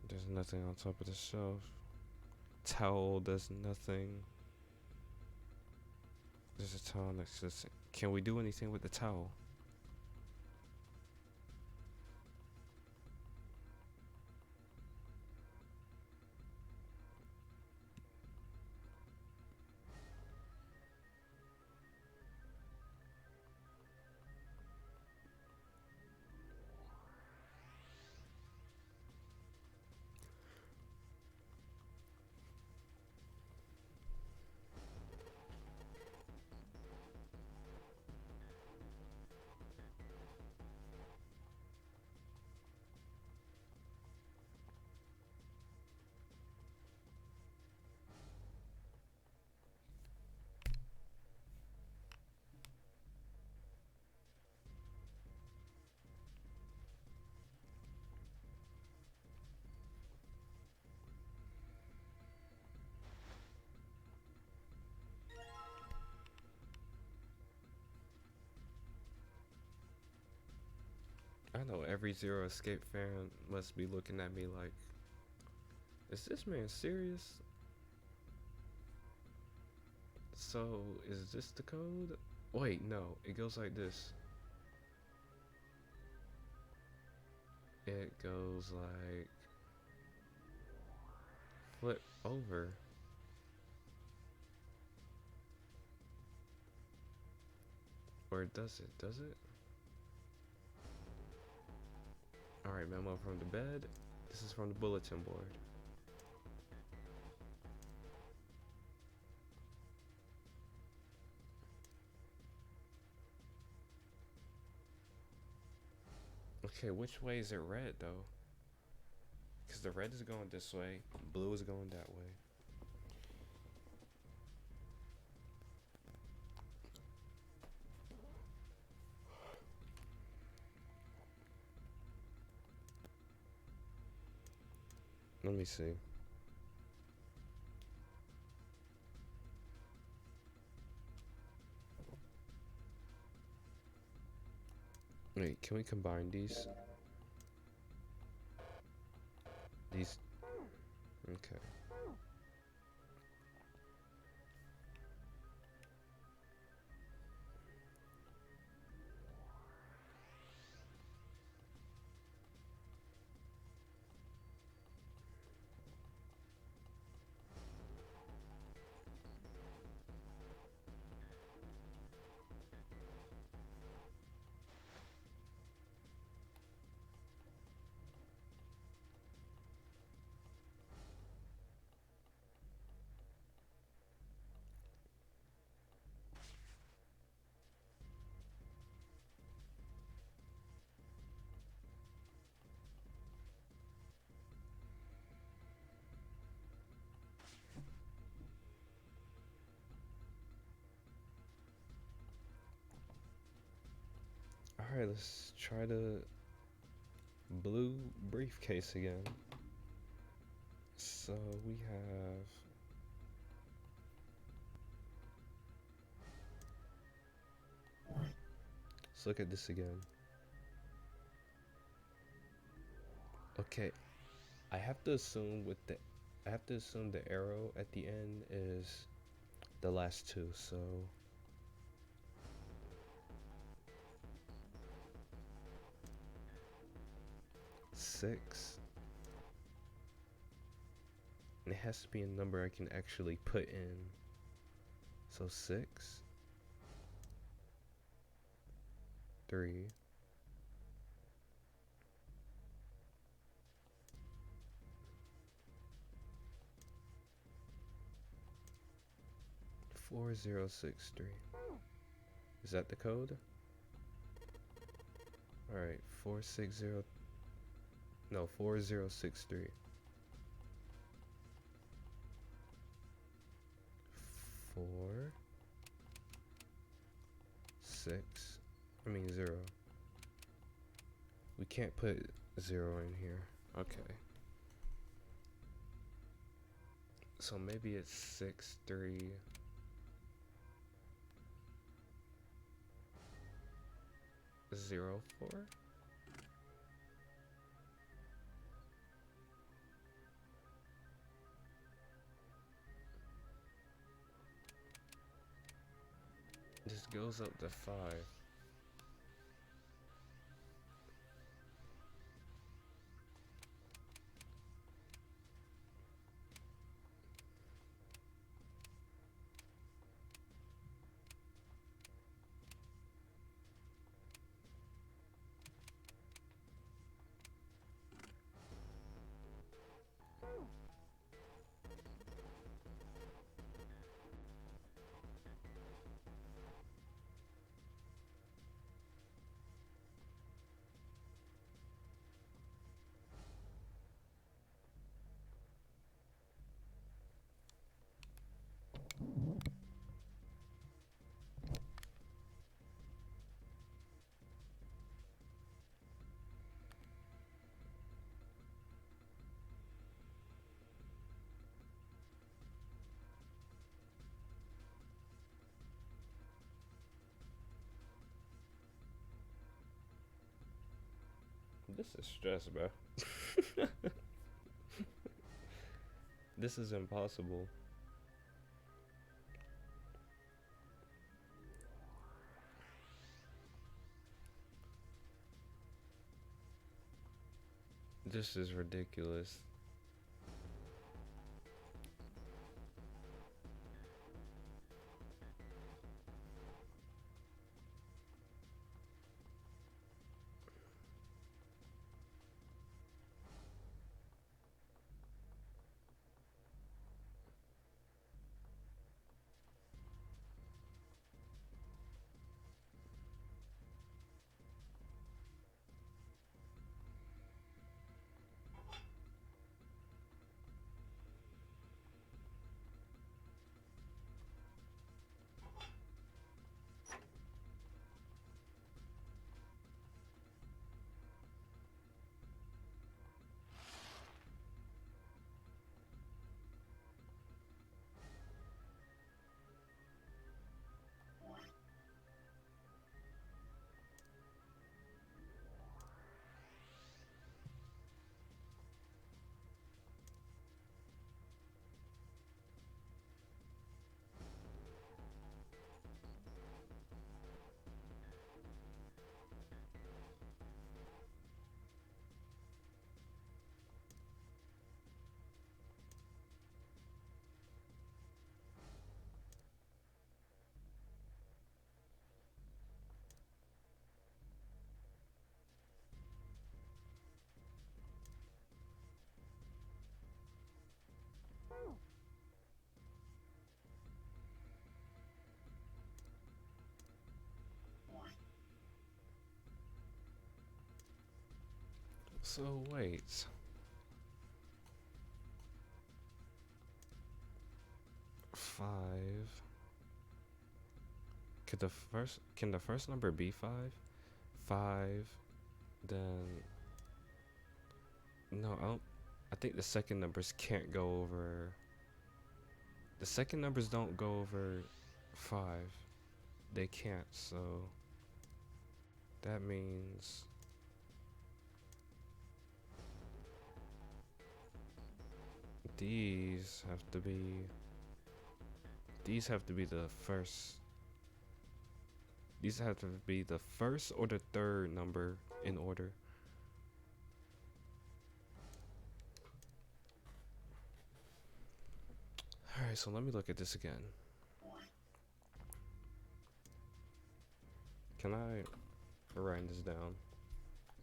There's nothing on top of the shelf. Towel does nothing. There's a towel next to this. Can we do anything with the towel? I know every Zero Escape fan must be looking at me like, is this man serious? So, is this the code? Wait, no, it goes like this. It goes like, flip over. Or does it? Alright, memo from the bed. This is from the bulletin board. Okay, which way is it red though? Because the red is going this way, blue is going that way. Let me see. Wait, can we combine these? These. Okay. Alright, let's try the blue briefcase again. So we have let's look at this again. Okay, I have to assume the arrow at the end is the last two, so 6. And it has to be a number I can actually put in. So 6, 3, 4063. Is that the code? Alright, 460. No, 4063. 4, 6. I mean 0. We can't put 0 in here. Okay. So maybe it's 6, 3. 04. This goes up to 5. This is stress, bro. This is impossible. This is ridiculous. So wait. 5. Can the first number be 5? 5. Then no, I think the second numbers can't go over. The second numbers don't go over 5. They can't, so that means these have to be the first. These have to be the first or the third number in order. Alright, so let me look at this again. Can I write this down?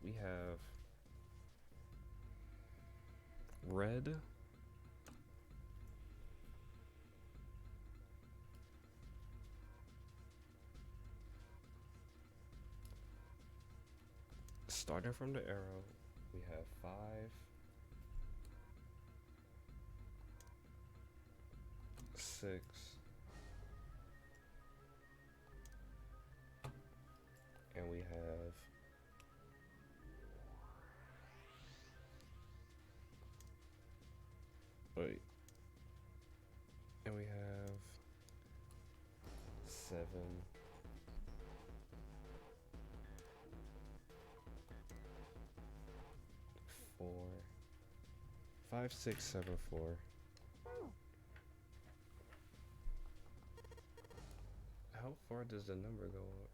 We have red, starting from the arrow, we have 5, 6, and we have wait, and we have 7, four, 5674. How far does the number go up?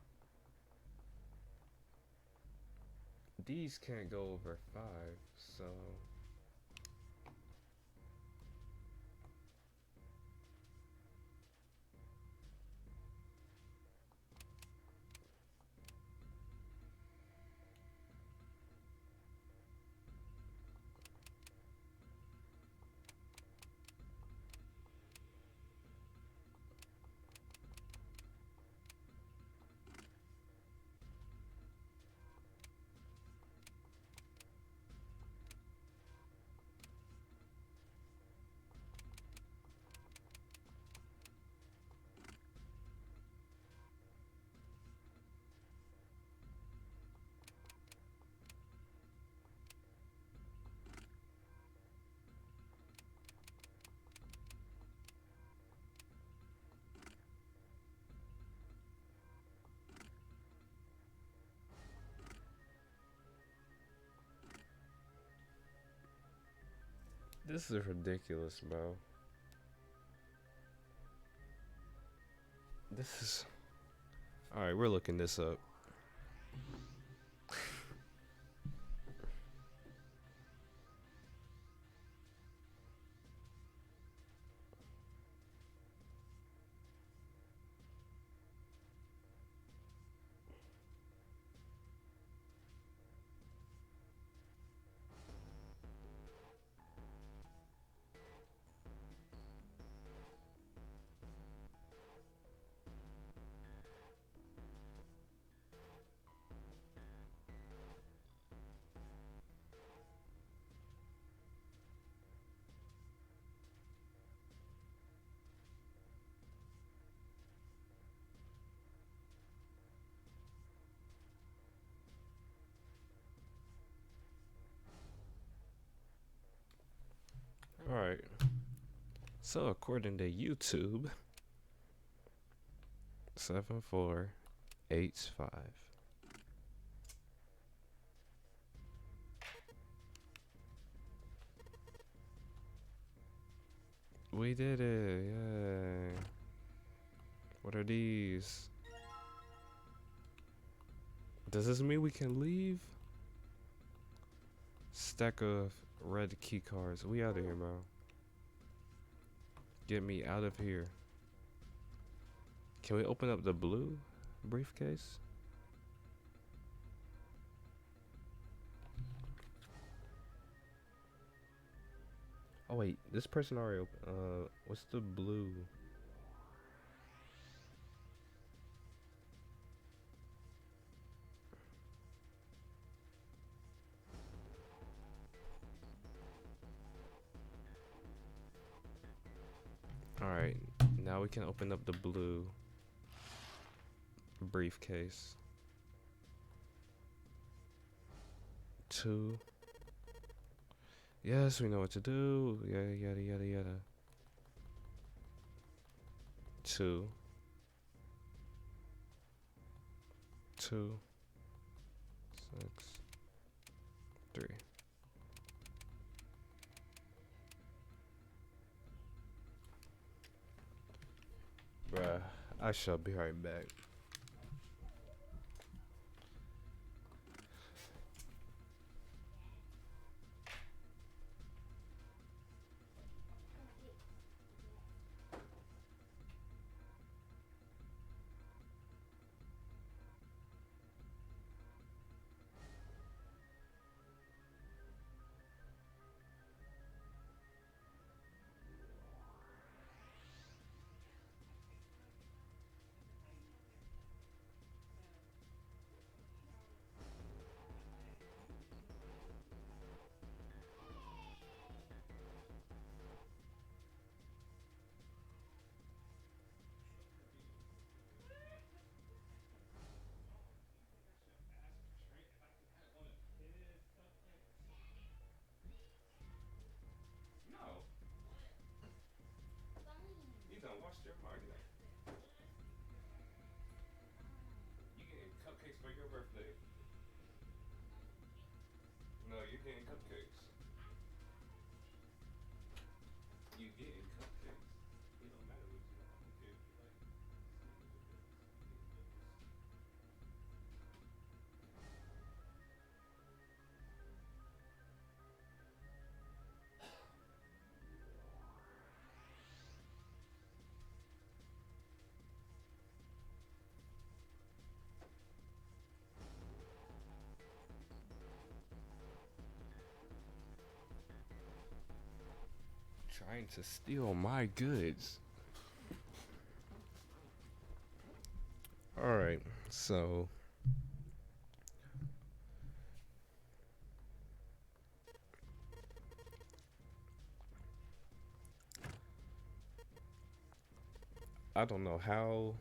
These can't go over 5, so this is ridiculous, bro. This is alright. We're looking this up. Alright. So according to YouTube, 7485. We did it, yay. What are these? Does this mean we can leave? Stack of red key cards. We out of here, bro. Get me out of here. Can we open up the blue briefcase? Oh wait, this person already opened. What's the blue? Alright, now we can open up the blue briefcase. 2. Yes, we know what to do. Yada yada yada yada. 2. 2. 6. 3. Bruh, I shall be right back. Your mug. You getting cupcakes for your birthday? No, you're getting cupcakes. Trying to steal my goods. Alright, so I don't know how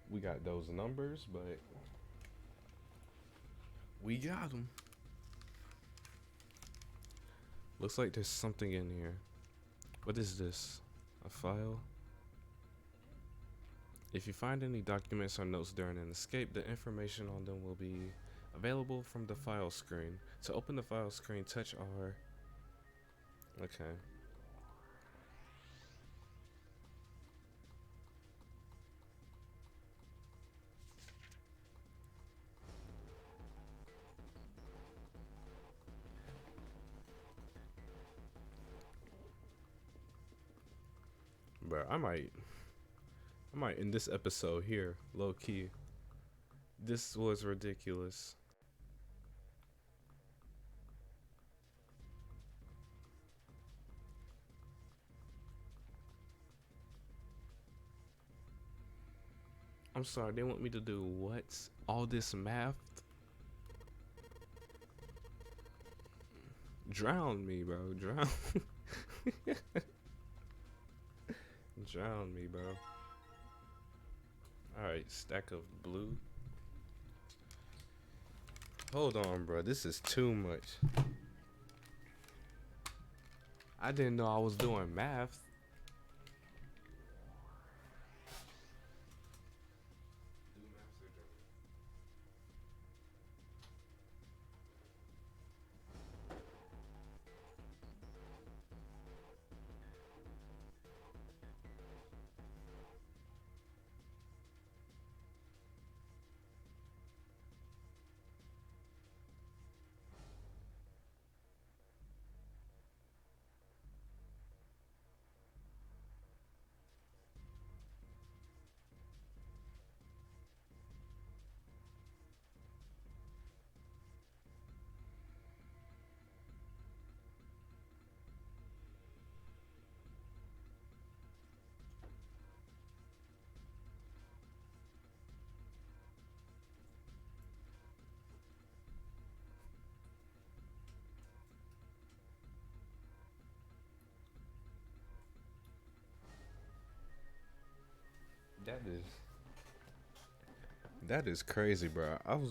we got those numbers, but we got them. Looks like there's something in here. What is this? A file? If you find any documents or notes during an escape, the information on them will be available from the file screen. To open the file screen, touch R. Okay. But I might end this episode here, low key. This was ridiculous. I'm sorry, they want me to do what? All this math? Drown me, bro. Drown. Drown me, bro. Alright, stack of blue. Hold on, bro. This is too much. I didn't know I was doing math. That is that is crazy, bro. I was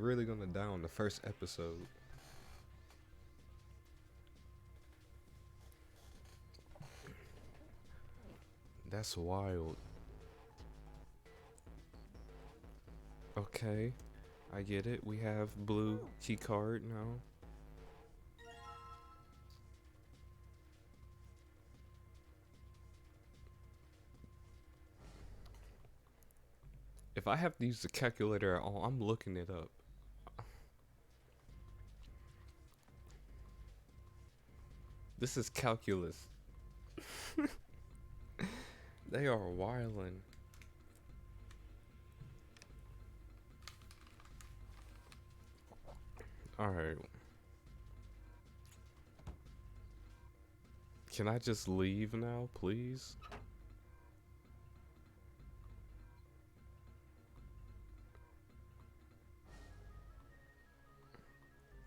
really gonna die on the first episode. That's wild. Okay, I get it. We have blue key card now. If I have to use the calculator at all, I'm looking it up. This is calculus. They are wildin'. Alright. Can I just leave now, please?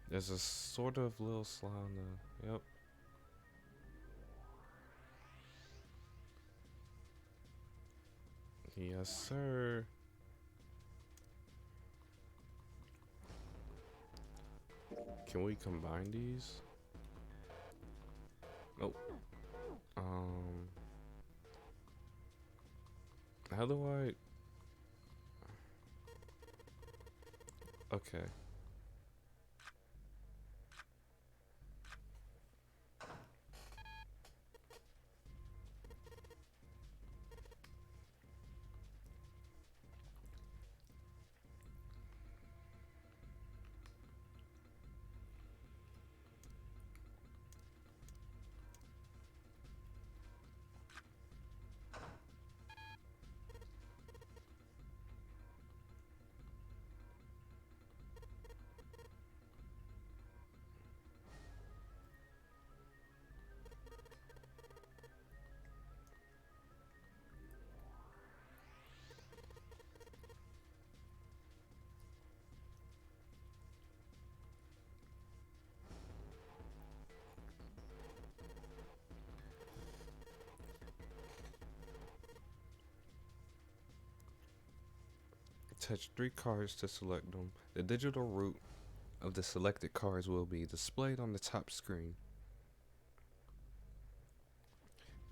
There's a sort of little slime there. Yep. Yes, sir. Can we combine these? Nope. How do I? Okay. Touch 3 cards to select them. The digital root of the selected cards will be displayed on the top screen.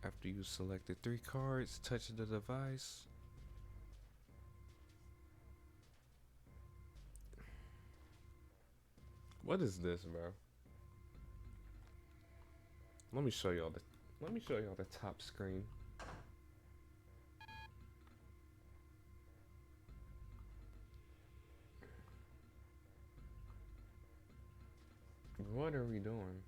After you selected 3 cards, touch the device. What is this, bro? Let me show y'all the top screen. What are we doing?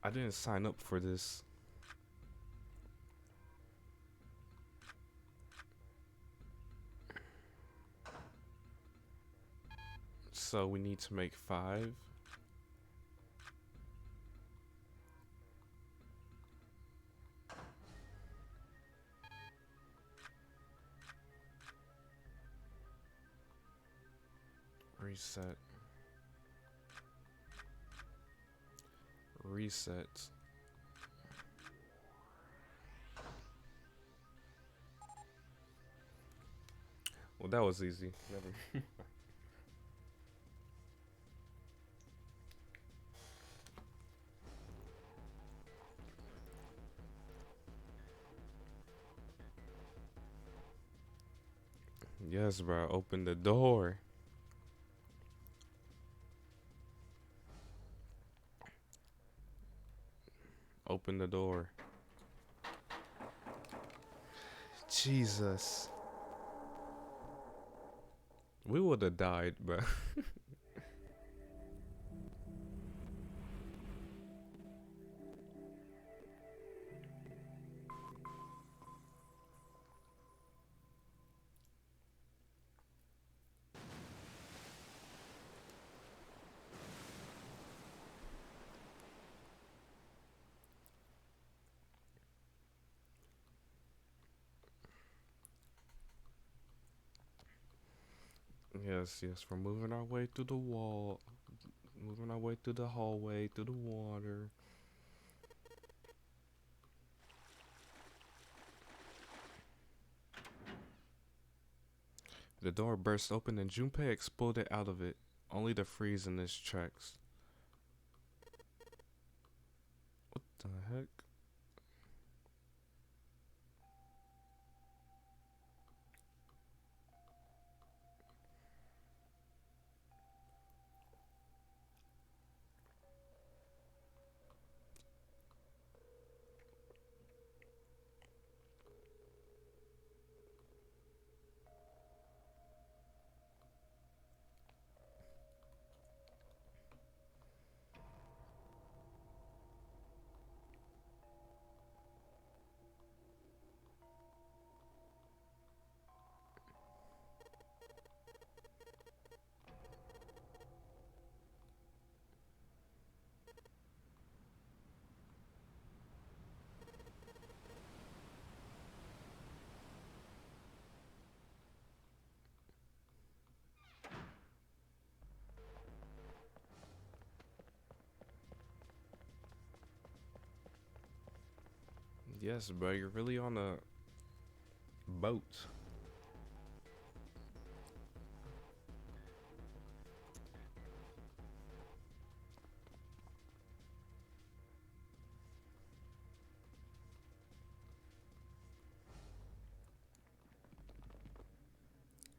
I didn't sign up for this. So we need to make 5. Reset. Reset. Well, that was easy. Never. Yes, bro. Open the door. Open the door. Jesus. We would have died, bro. Yes, yes. We're moving our way through the wall. Moving our way through the hallway, through the water. The door burst open and Junpei exploded out of it, only to freeze in his tracks. What the heck? Yes, bro, you're really on a boat.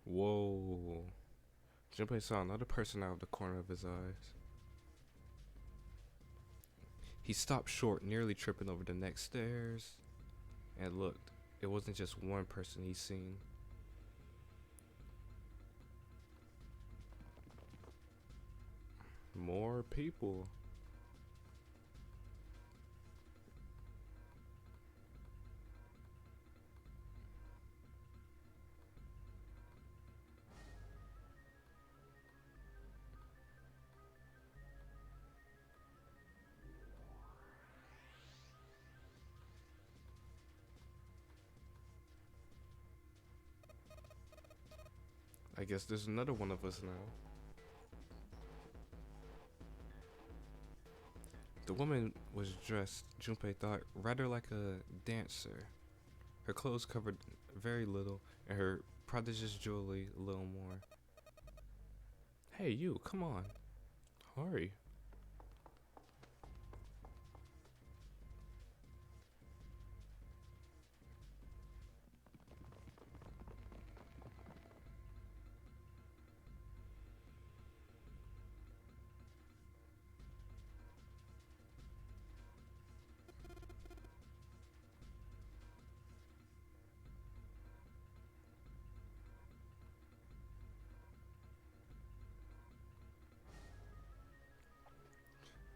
Whoa. Junpei saw another person out of the corner of his eyes. He stopped short, nearly tripping over the next stairs, and looked. It wasn't just one person he's seen. More people. I guess there's another one of us now. The woman was dressed, Junpei thought, rather like a dancer. Her clothes covered very little, and her prodigious jewelry a little more. Hey, you, come on. Hurry.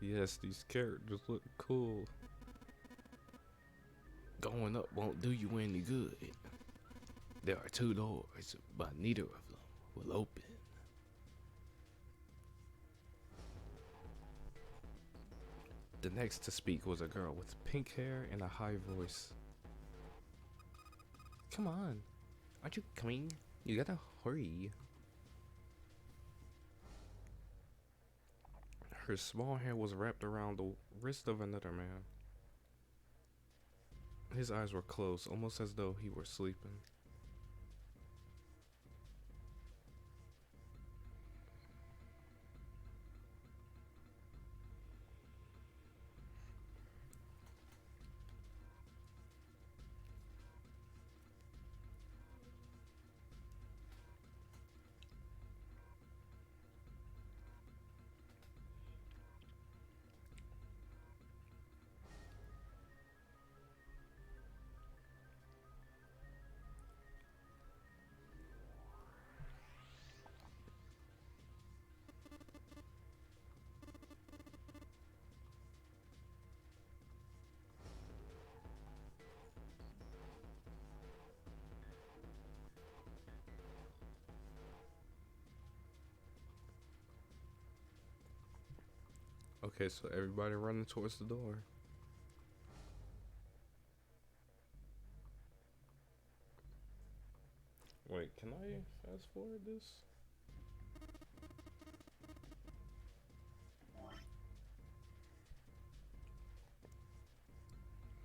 Yes, these characters look cool. Going up won't do you any good. There are two doors, but neither of them will open. The next to speak was a girl with pink hair and a high voice. Come on, aren't you coming? You gotta hurry. Her small hand was wrapped around the wrist of another man. His eyes were closed, almost as though he were sleeping. Okay, so everybody running towards the door. Wait, can I fast forward this?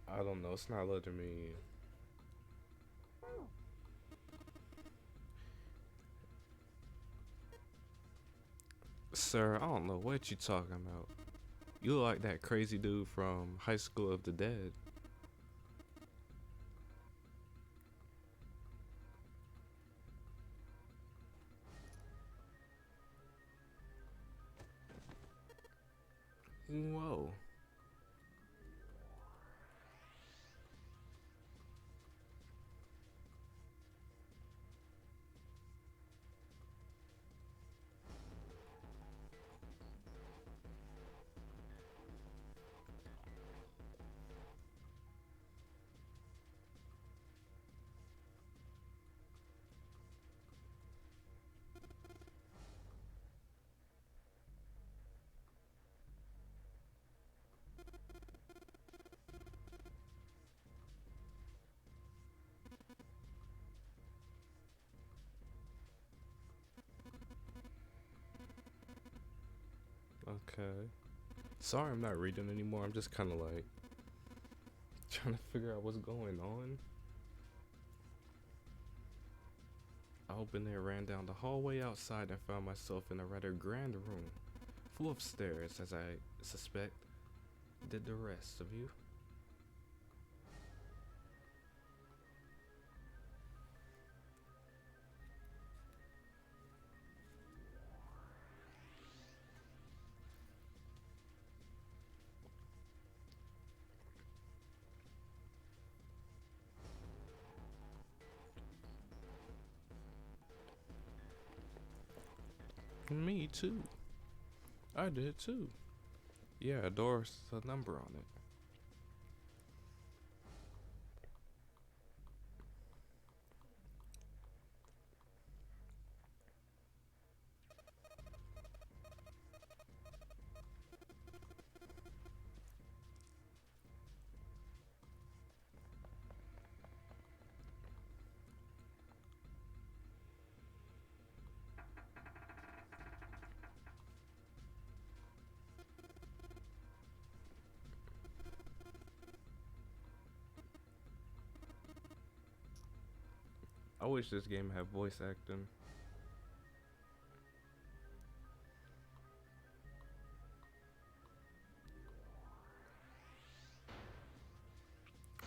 I don't know, it's not letting me. Sir, I don't know what you talking about. You look like that crazy dude from High School of the Dead. Whoa. Okay. Sorry I'm not reading anymore. I'm just kind of like trying to figure out what's going on. I opened it, ran down the hallway outside, and found myself in a rather grand room, full of stairs, as I suspect did the rest of you. Me too. I did too. Yeah, a door's a number on it. I wish this game had voice acting.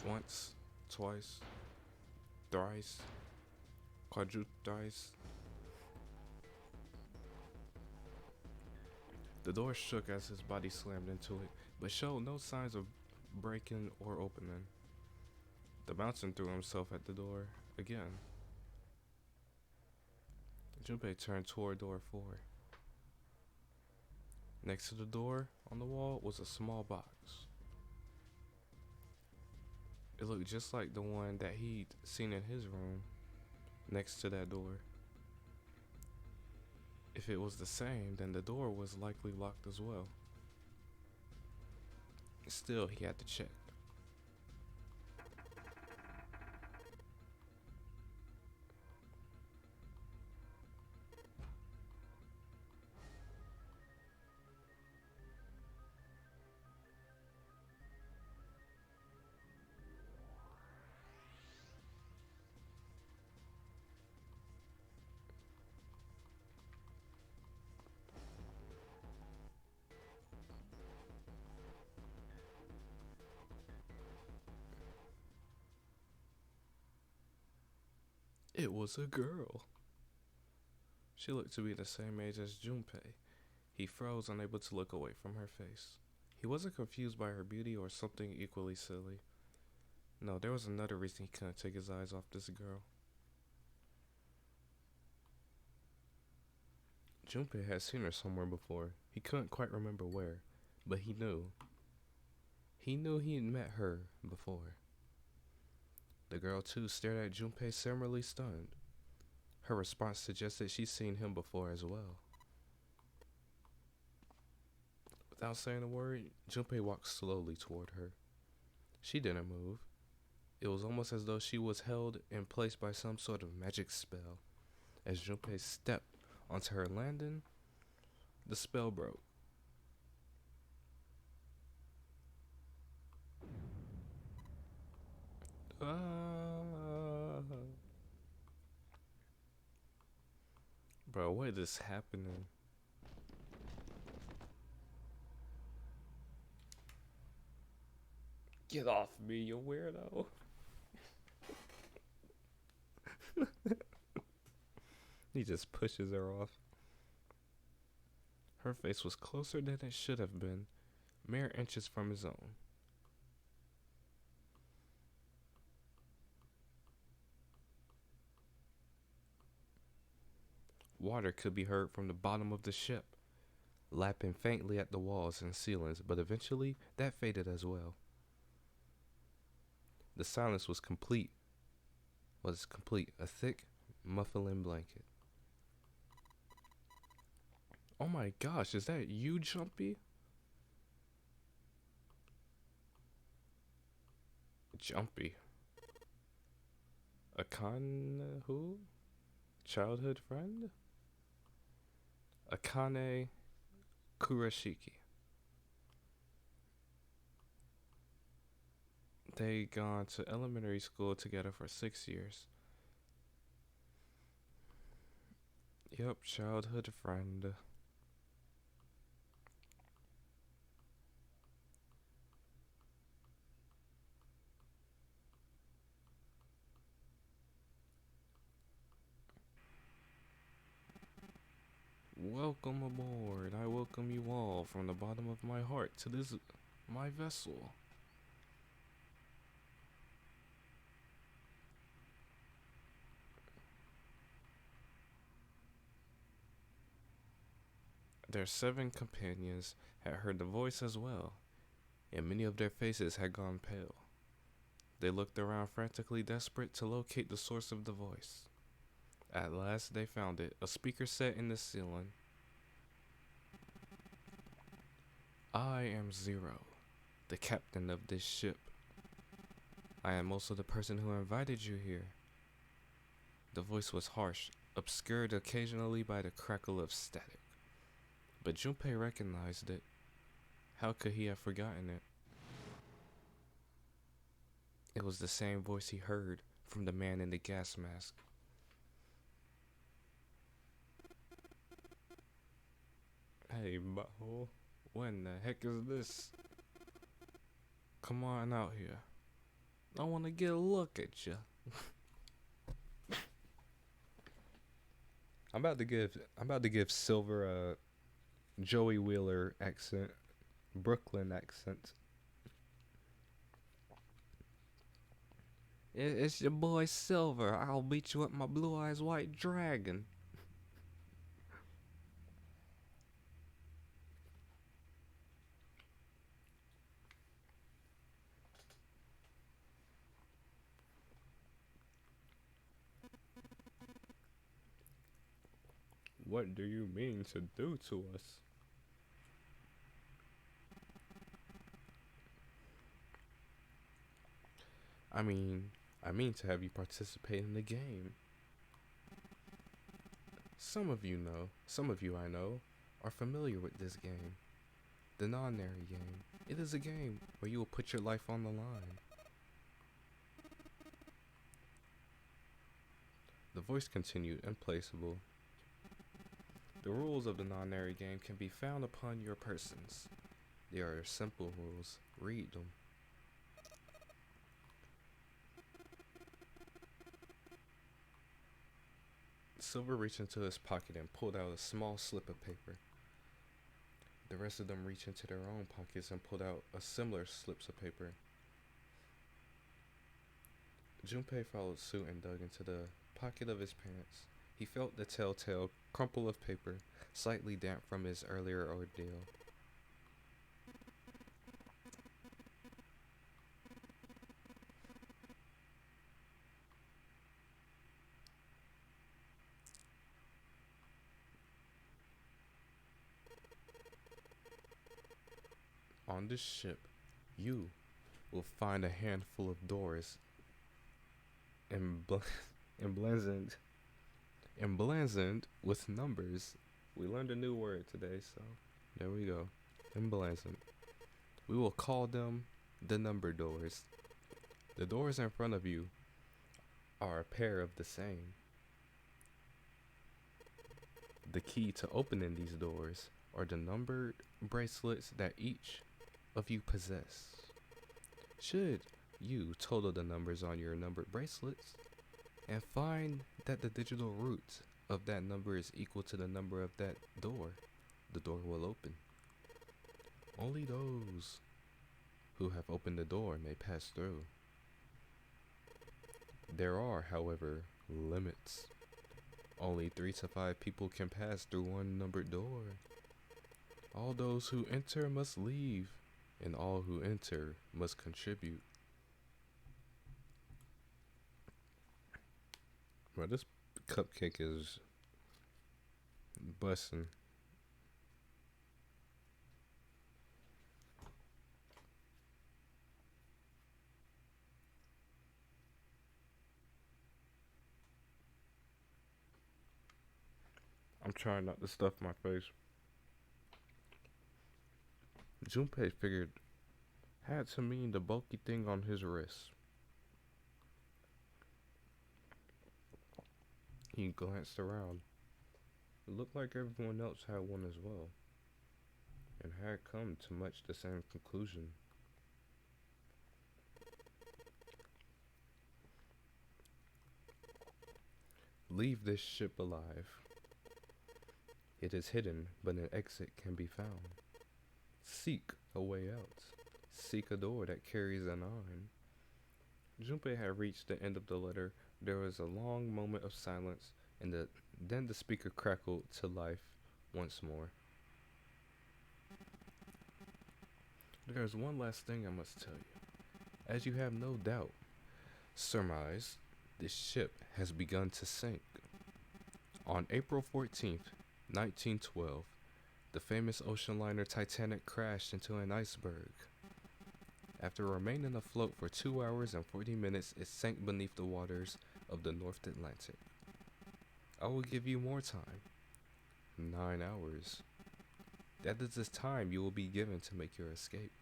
Once, twice, thrice, quadruthrice. The door shook as his body slammed into it, but showed no signs of breaking or opening. The mountain threw himself at the door again. Junpei turned toward door 4. Next to the door on the wall was a small box. It looked just like the one that he'd seen in his room next to that door. If it was the same, then the door was likely locked as well. Still, he had to check. It was a girl. She looked to be the same age as Junpei. He froze, unable to look away from her face. He wasn't confused by her beauty or something equally silly. No, there was another reason he couldn't take his eyes off this girl. Junpei had seen her somewhere before. He couldn't quite remember where, but he knew. He knew he had met her before. The girl, too, stared at Junpei, similarly stunned. Her response suggested she'd seen him before as well. Without saying a word, Junpei walked slowly toward her. She didn't move. It was almost as though she was held in place by some sort of magic spell. As Junpei stepped onto her landing, the spell broke. Bro, what is happening? Get off me, you weirdo. He just pushes her off. Her face was closer than it should have been, mere inches from his own. Water could be heard from the bottom of the ship, lapping faintly at the walls and ceilings, but eventually that faded as well. The silence was complete. A thick, muffling blanket. Oh my gosh, is that you, Jumpy? Jumpy. Who? Childhood friend? Akane Kurashiki. They gone to elementary school together for 6 years. Yep, childhood friend. Welcome aboard. I welcome you all from the bottom of my heart to this, my vessel. Their 7 companions had heard the voice as well, and many of their faces had gone pale. They looked around frantically, desperate to locate the source of the voice. At last they found it, a speaker set in the ceiling. I am Zero, the captain of this ship. I am also the person who invited you here. The voice was harsh, obscured occasionally by the crackle of static. But Junpei recognized it. How could he have forgotten it? It was the same voice he heard from the man in the gas mask. Hey, butthole. What in the heck is this? Come on out here. I want to get a look at you. I'm about to give Silver a Joey Wheeler accent, Brooklyn accent. It's your boy Silver. I'll beat you with my blue eyes white dragon. What do you mean to do to us? I mean, I mean to have you participate in the game. Some of you I know, are familiar with this game. The non-nary game. It is a game where you will put your life on the line. The voice continued, implaceable. The rules of the non-nary game can be found upon your persons. They are simple rules. Read them. Silver reached into his pocket and pulled out a small slip of paper. The rest of them reached into their own pockets and pulled out a similar slips of paper. Junpei followed suit and dug into the pocket of his pants. He felt the telltale crumple of paper, slightly damp from his earlier ordeal. On this ship, you will find a handful of doors embl- emblazoned, emblazoned with numbers. We learned a new word today, so there we go. Emblazoned. We will call them the number doors. The doors in front of you are a pair of the same. The key to opening these doors are the numbered bracelets that each of you possess. Should you total the numbers on your numbered bracelets and find that the digital root of that number is equal to the number of that door, the door will open. Only those who have opened the door may pass through. There are, however, limits. Only 3 to 5 people can pass through one numbered door. All those who enter must leave, and all who enter must contribute. Well, this cupcake is bussin'. I'm trying not to stuff my face. Junpei figured had to mean the bulky thing on his wrist. He glanced around. It looked like everyone else had one as well, and had come to much the same conclusion. Leave this ship alive. It is hidden, but an exit can be found. Seek a way out. Seek a door that carries a 9. Junpei had reached the end of the letter. There was a long moment of silence, and then the speaker crackled to life once more. There is one last thing I must tell you. As you have no doubt surmised, this ship has begun to sink. On April 14th, 1912, the famous ocean liner Titanic crashed into an iceberg. After remaining afloat for 2 hours and 40 minutes, it sank beneath the waters of the North Atlantic. I will give you more time. 9 hours. That is the time you will be given to make your escape.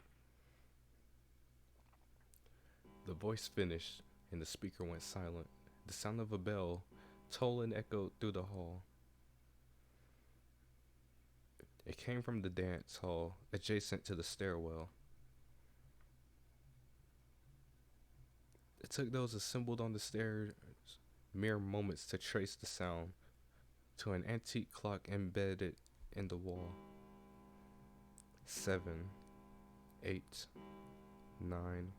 The voice finished, and the speaker went silent. The sound of a bell tolling echoed through the hall. It came from the dance hall adjacent to the stairwell. It took those assembled on the stairs mere moments to trace the sound to an antique clock embedded in the wall. 7, 8, 9.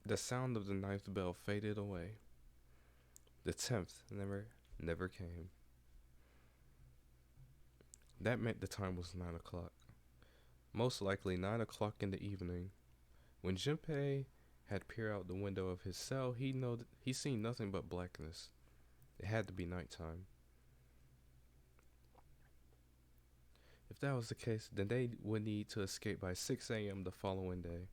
The sound of the ninth bell faded away. The 10th never came. That meant the time was 9 o'clock. Most likely 9 o'clock in the evening. When Junpei had peered out the window of his cell, he seen nothing but blackness. It had to be nighttime. If that was the case, then they would need to escape by 6 a.m. the following day.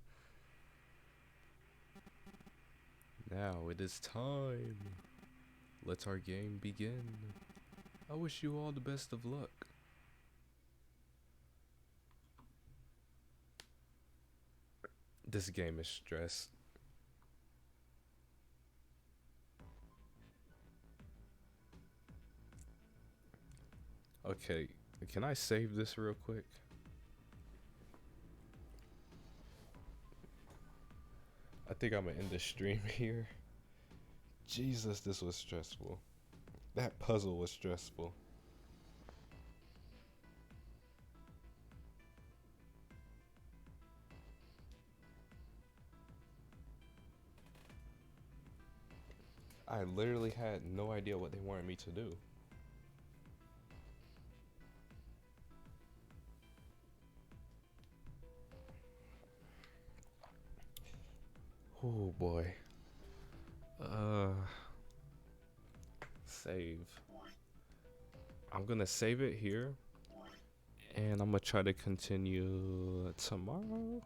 Now it is time. Let our game begin. I wish you all the best of luck. This game is stress. Okay, can I save this real quick? I think I'm gonna end the stream here. Jesus, this was stressful. That puzzle was stressful. I literally had no idea what they wanted me to do. Oh boy. Save. I'm gonna save it here. And I'm gonna try to continue tomorrow.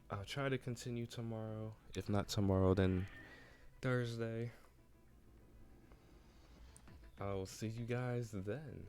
I'll try to continue tomorrow. If not tomorrow, then Thursday. I will see you guys then.